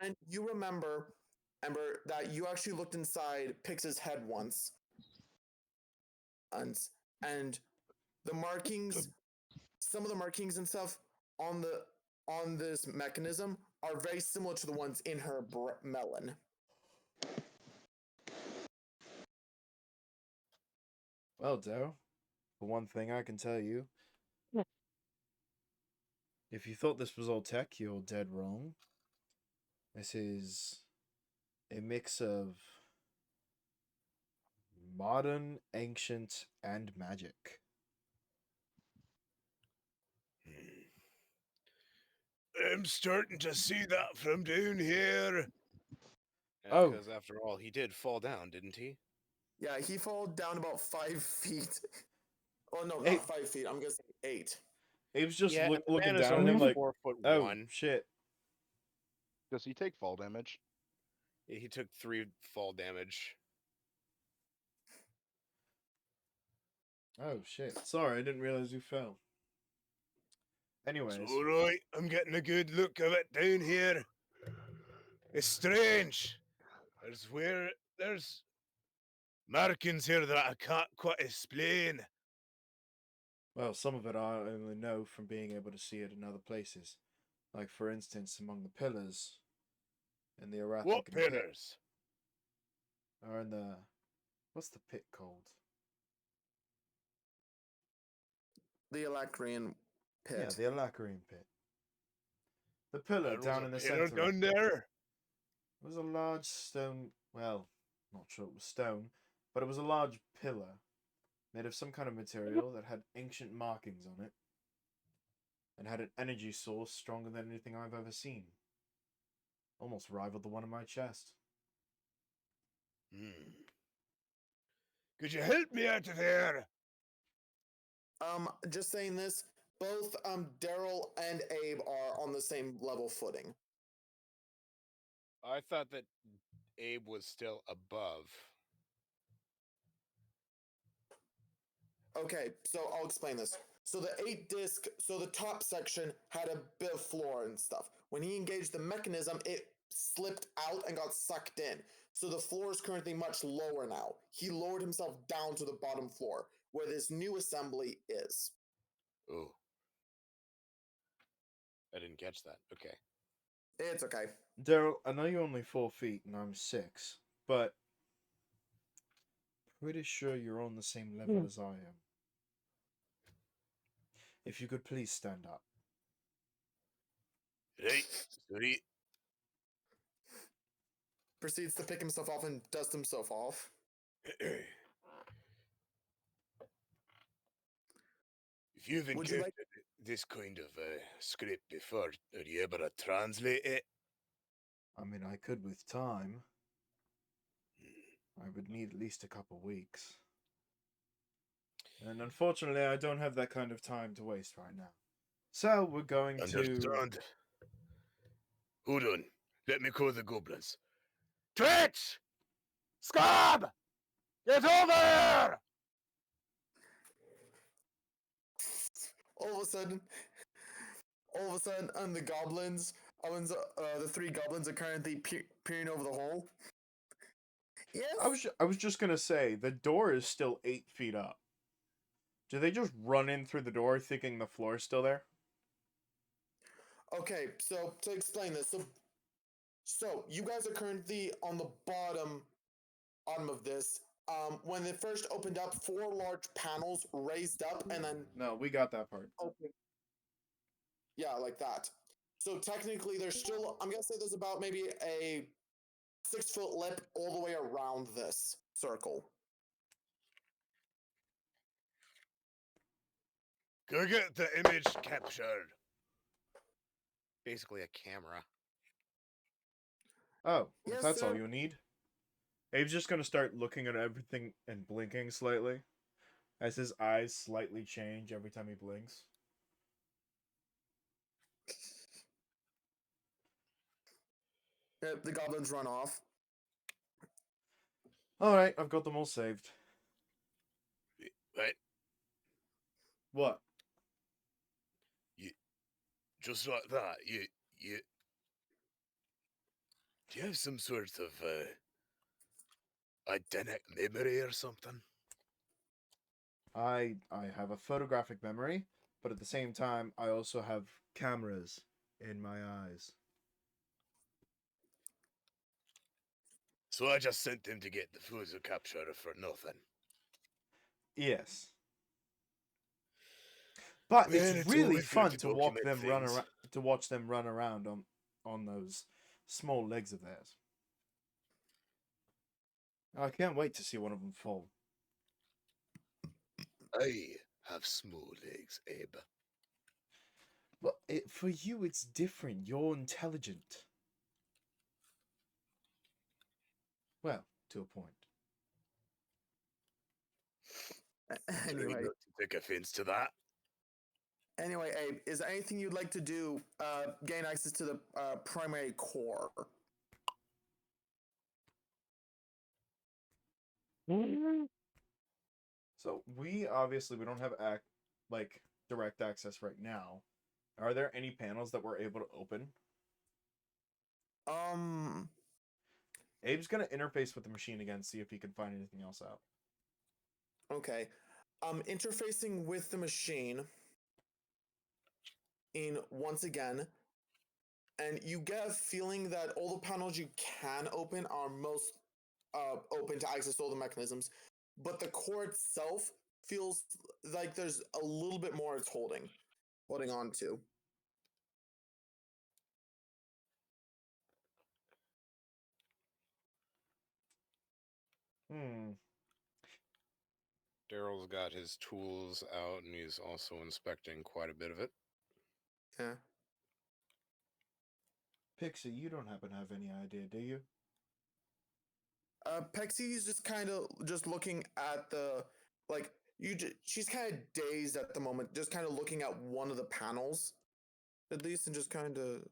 then you remember that you actually looked inside Pix's head once, and the markings, some of the markings and stuff on this mechanism are very similar to the ones in her melon. Well, Joe, the one thing I can tell you, if you thought this was old tech, you're dead wrong. This is a mix of modern, ancient, and magic. I'm starting to see that from down here. Oh. Because after all, he did fall down, didn't he? Yeah, he fell down about 5 feet. Oh no, not 8. 5 feet. I'm gonna say 8. Abe's just looking man is down at only him like, 4'1". Oh, shit. Does he take fall damage? He took 3 fall damage. Oh, shit. Sorry, I didn't realize you fell. Anyways. It's alright, I'm getting a good look of it down here. It's strange. There's markings here that I can't quite explain. Well, some of it I only know from being able to see it in other places. Like, for instance, among the pillars in the Arathnican What pit. pillars? Or in the... What's the pit called? The Alacrian pit. Yeah, the Alacrian pit. The pillar down in the center. Down there. It was a large stone. Well, not sure it was stone, but it was a large pillar made of some kind of material that had ancient markings on it and had an energy source stronger than anything I've ever seen. Almost rivaled the one in my chest. Could you help me out of here? Just saying this, both Daryl and Abe are on the same level footing. I thought that Abe was still above. Okay, so I'll explain this. So the 8-disc, so the top section had a bit of floor and stuff. When he engaged the mechanism, it slipped out and got sucked in. So the floor is currently much lower now. He lowered himself down to the bottom floor, where this new assembly is. Oh. I didn't catch that. Okay. It's okay. Daryl, I know you're only 4 feet and I'm 6, but pretty sure you're on the same level as I am. If you could please stand up. Right, sorry. Proceeds to pick himself off and dust himself off. If you've encountered this kind of script before, are you able to translate it? I mean, I could with time. I would need at least a couple weeks. And unfortunately, I don't have that kind of time to waste right now. So, we're going to... Understand. Hold on. Let me call the goblins. Twitch! Scab! Get over here! All of a sudden, the goblins, the 3 goblins are currently peering over the hole. Yes. I was just gonna say, the door is still 8 feet up. Do they just run in through the door thinking the floor is still there? Okay, so to explain this, so you guys are currently on the bottom of this. When it first opened up, 4 large panels raised up and then... No, we got that part. Open. Yeah, like that. So technically there's still, I'm gonna say there's about maybe a 6-foot lip all the way around this circle. Go get the image captured. Basically a camera. Oh, Yes, if that's all sir. you need. Abe's just gonna start looking at everything and blinking slightly, as his eyes slightly change every time he blinks. The goblins run off. Alright, I've got them all saved. Right? What? Just like that, do you have some sort of eidetic memory or something? I have a photographic memory, but at the same time, I also have cameras in my eyes. So I just sent them to get the photo capture for nothing. Yes. But Man, it's it's really always good fun to to walk them document run things. around, to watch them run around on those small legs of theirs. I can't wait to see one of them fall. I have small legs, Abe. But for you, it's different. You're intelligent. Well, to a point. Anyway. Try not to take offense to that. Anyway, Abe, is there anything you'd like to do, gain access to the primary core? So we don't have direct access right now. Are there any panels that we're able to open? Abe's gonna interface with the machine again, see if he can find anything else out. Okay. Interfacing with the machine once again, and you get a feeling that all the panels you can open are most open to access all the mechanisms, but the core itself feels like there's a little bit more it's holding on to. Daryl's got his tools out, and he's also inspecting quite a bit of it. Yeah. Pixie, you don't happen to have any idea, do you? Pixie's just kind of just looking at the like she's kind of dazed at the moment, just kind of looking at one of the panels, at least, and just kind of.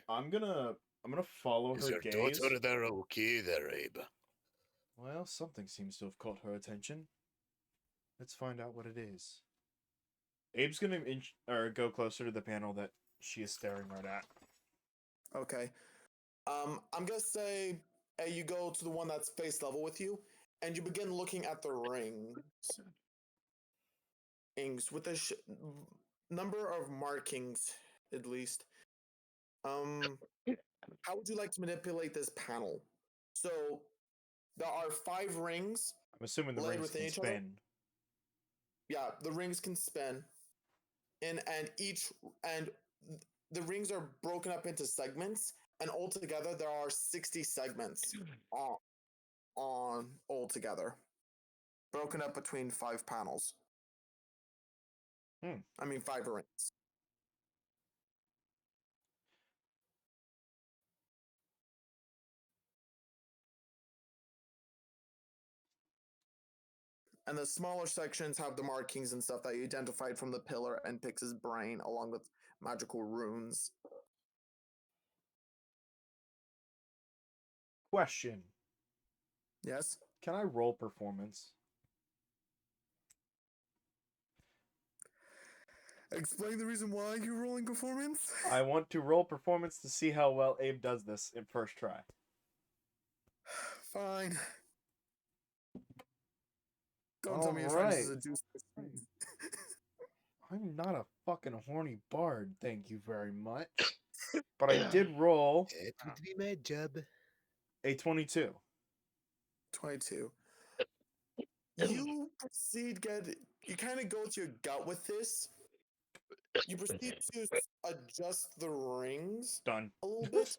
I'm gonna follow Is her your gaze. daughter there okay there, Abe? Well, something seems to have caught her attention. Let's find out what it is. Abe's gonna go closer to the panel that she is staring right at. Okay. I'm gonna say you go to the one that's face level with you, and you begin looking at the rings. With a number of markings, at least. How would you like to manipulate this panel? So there are 5 rings. I'm assuming the rings can spin. Yeah, the rings can spin, and the rings are broken up into segments, and altogether there are 60 segments on altogether, broken up between 5 panels. I mean 5 rings. And the smaller sections have the markings and stuff that you identified from the pillar and Pix's brain, along with magical runes. Question. Yes? Can I roll performance? Explain the reason why you're rolling performance? I want to roll performance to see how well Abe does this in first try. Fine. Don't tell me you're trying to seduce me. I'm not a fucking horny bard, thank you very much. But I did roll It would be my job. a 22. 22. You kind of go with your gut with this. You proceed to adjust the rings Done. a little bit.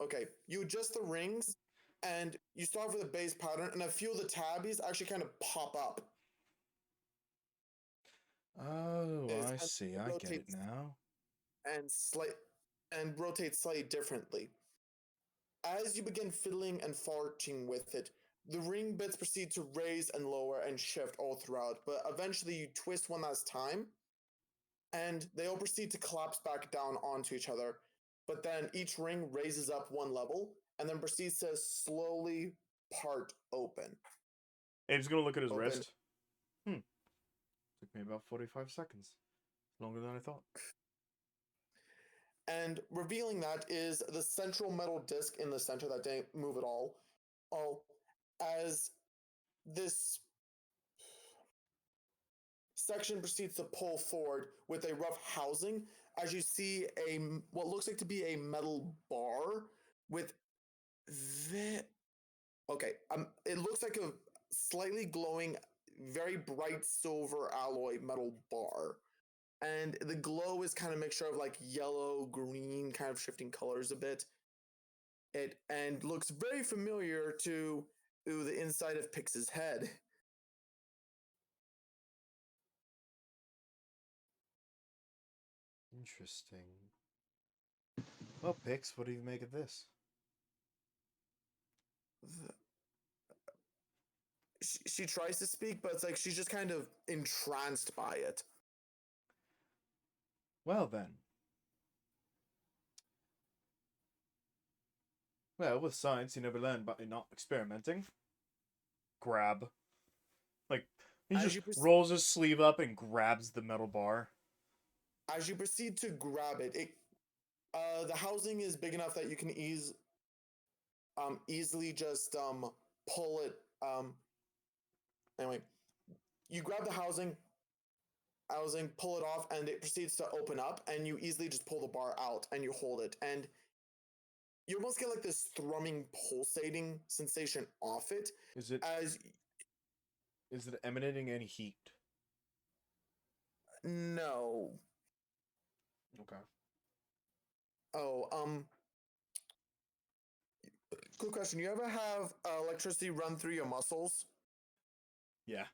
Okay, you adjust the rings, and you start with a base pattern, and a few of the tabbies actually kind of pop up. Oh, I see. I get it now. And rotate slightly differently. As you begin fiddling and farting with it, the ring bits proceed to raise and lower and shift all throughout, but eventually you twist one last time, and they all proceed to collapse back down onto each other. But then each ring raises up one level, and then proceeds to slowly part open. Abe's gonna look at his wrist. Took me about 45 seconds. Longer than I thought. And revealing that is the central metal disc in the center that didn't move at all. As this section proceeds to pull forward with a rough housing, as you see what looks like to be a metal bar with it looks like a slightly glowing, very bright silver alloy metal bar. And the glow is kind of a mixture of like yellow, green, kind of shifting colors a bit. And looks very familiar to the inside of Pix's head. Interesting. Well, Pix, what do you make of this? She tries to speak, but it's like she's just kind of entranced by it. Well, then. Well, with science, you never learn by not experimenting. Grab. Like, he just rolls his sleeve up and grabs the metal bar. As you proceed to grab it, the housing is big enough that you can easily just pull it. Anyway, you grab the housing, pull it off, and it proceeds to open up, and you easily just pull the bar out, and you hold it, and you almost get like this thrumming, pulsating sensation off it. Is it emanating any heat? No. Okay. Oh, good question. You ever have electricity run through your muscles? Yeah.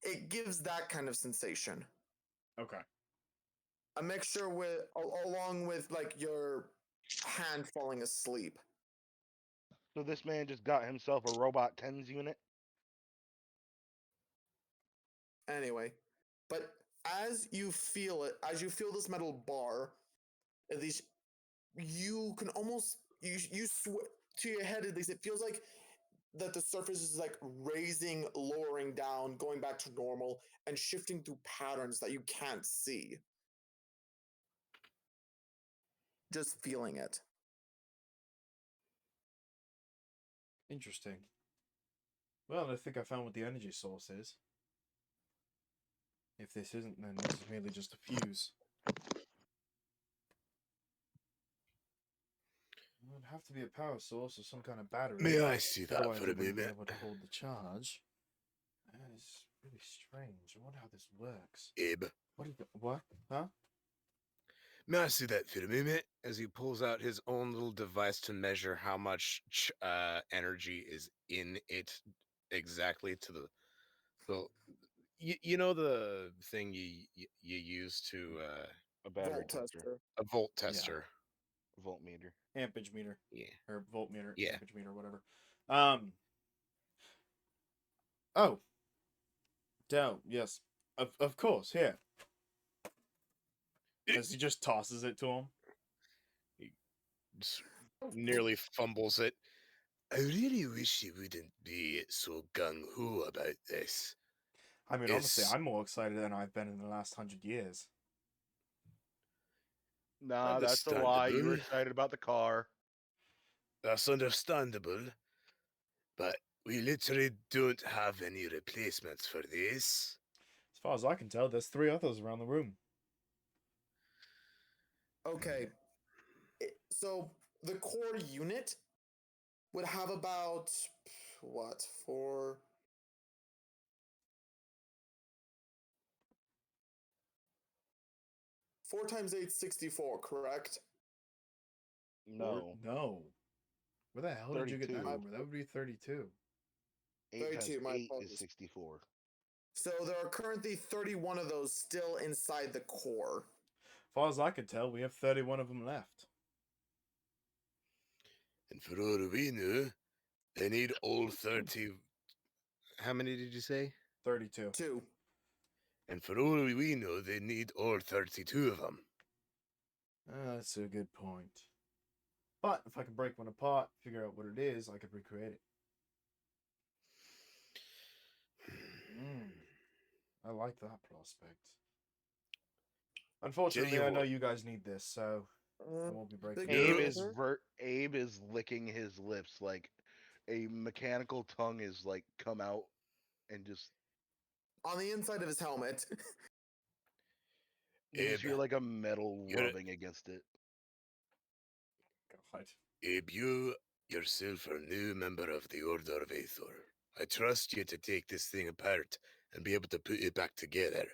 It gives that kind of sensation. Okay. A mixture with, along with like your hand falling asleep. So this man just got himself a robot TENS unit. Anyway, but as you feel it, as you feel this metal bar, at least you can almost to your head at least it feels like that the surface is like raising, lowering down, going back to normal, and shifting through patterns that you can't see. Just feeling it. Interesting. Well, I think I found what the energy source is. If this isn't, then this is merely just a fuse. It would have to be a power source or some kind of battery. May I see that Otherwise, for it a wouldn't be minute? able to hold the charge. That is really strange. I wonder how this works. Abe, What? Huh? may I see that for a minute? As he pulls out his own little device to measure how much energy is in it exactly to the you know the thing you use to A battery Volt tester. tester. a volt tester. Voltmeter. Ampage meter. Yeah. Or voltmeter. Yeah. Ampage meter, whatever. Oh. Down. Yes. Of course. Here. As he just tosses it to him. He just nearly fumbles it. I really wish you wouldn't be so gung-ho about this. I mean, honestly, It's- I'm more excited than I've been in the last 100 years. Nah, that's a lie. You were Understandable. excited about the car. That's understandable. But we literally don't have any replacements for this. As far as I can tell, there's 3 others around the room. Okay. So the core unit would have about what? 4 times 8, 64, correct? No. No. Where the hell did you get that 32. number? That would be 32. 8 times 32, my 8 apologies. is 64. So there are currently 31 of those still inside the core. As far as I can tell, we have 31 of them left. And for all we know, they need all 30. How many did you say? 32. 2. And for all we know, they need all 32 of them. That's a good point. But if I can break one apart, figure out what it is, I could recreate it. I like that prospect. Unfortunately, I know you guys need this, so I won't be breaking it. Abe is licking his lips like a mechanical tongue is like come out and just On the inside of his helmet. you just Abe, hear like a metal rubbing against it. God. Abe, you yourself are a new member of the Order of Aethor. I trust you to take this thing apart and be able to put it back together.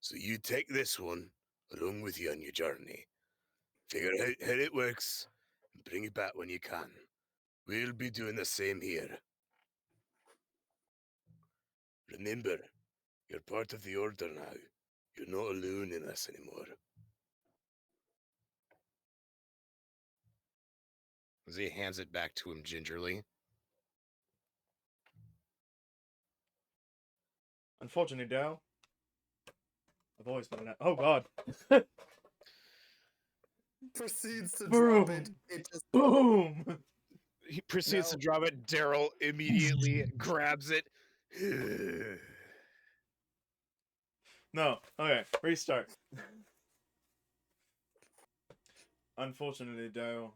So you take this one along with you on your journey. Figure out how it works and bring it back when you can. We'll be doing the same here. Remember, you're part of the Order now. You're not alone in this anymore. As he hands it back to him gingerly. Unfortunately, Dale, I've always been an... Oh, God. Proceeds to Boom. drop it. It just... Boom! He proceeds to drop it. Daryl immediately grabs it. No. Okay, restart. Unfortunately, Dale,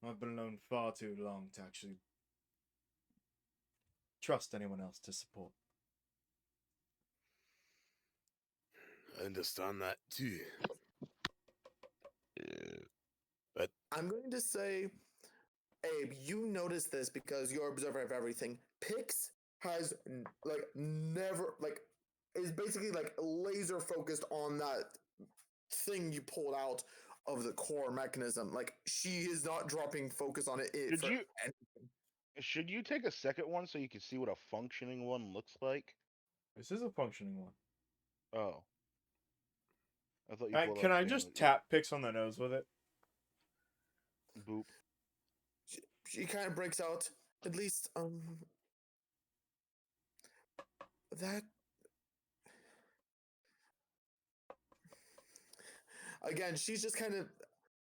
I've been alone far too long to actually trust anyone else to support. I understand that too. But I'm going to say, Abe, you notice this because you're observer of everything. Pix has never is basically like laser focused on that thing you pulled out of the core mechanism. Like, she is not dropping focus on it. Should you take a second one so you can see what a functioning one looks like? This is a functioning one. Oh. I thought you Can I just tap Pix on the nose with it? Boop. She kind of breaks out, at least, that... Again, she's just kind of,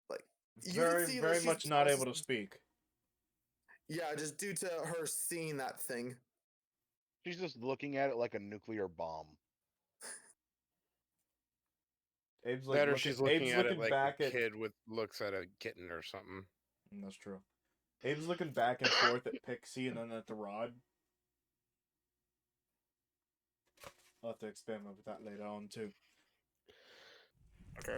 like... Very much not able to speak. Yeah, just due to her seeing that thing. She's just looking at it like a nuclear bomb. Abe's she's looking at it like a kid looks at a kitten or something. That's true. Abe's looking back and forth at Pixie and then at the rod. I'll have to experiment with that later on too. Okay.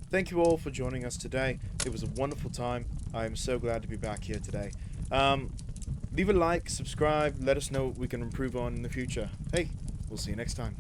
Thank you all for joining us today. It was a wonderful time. I am so glad to be back here today. Leave a like, subscribe, let us know what we can improve on in the future. Hey, we'll see you next time.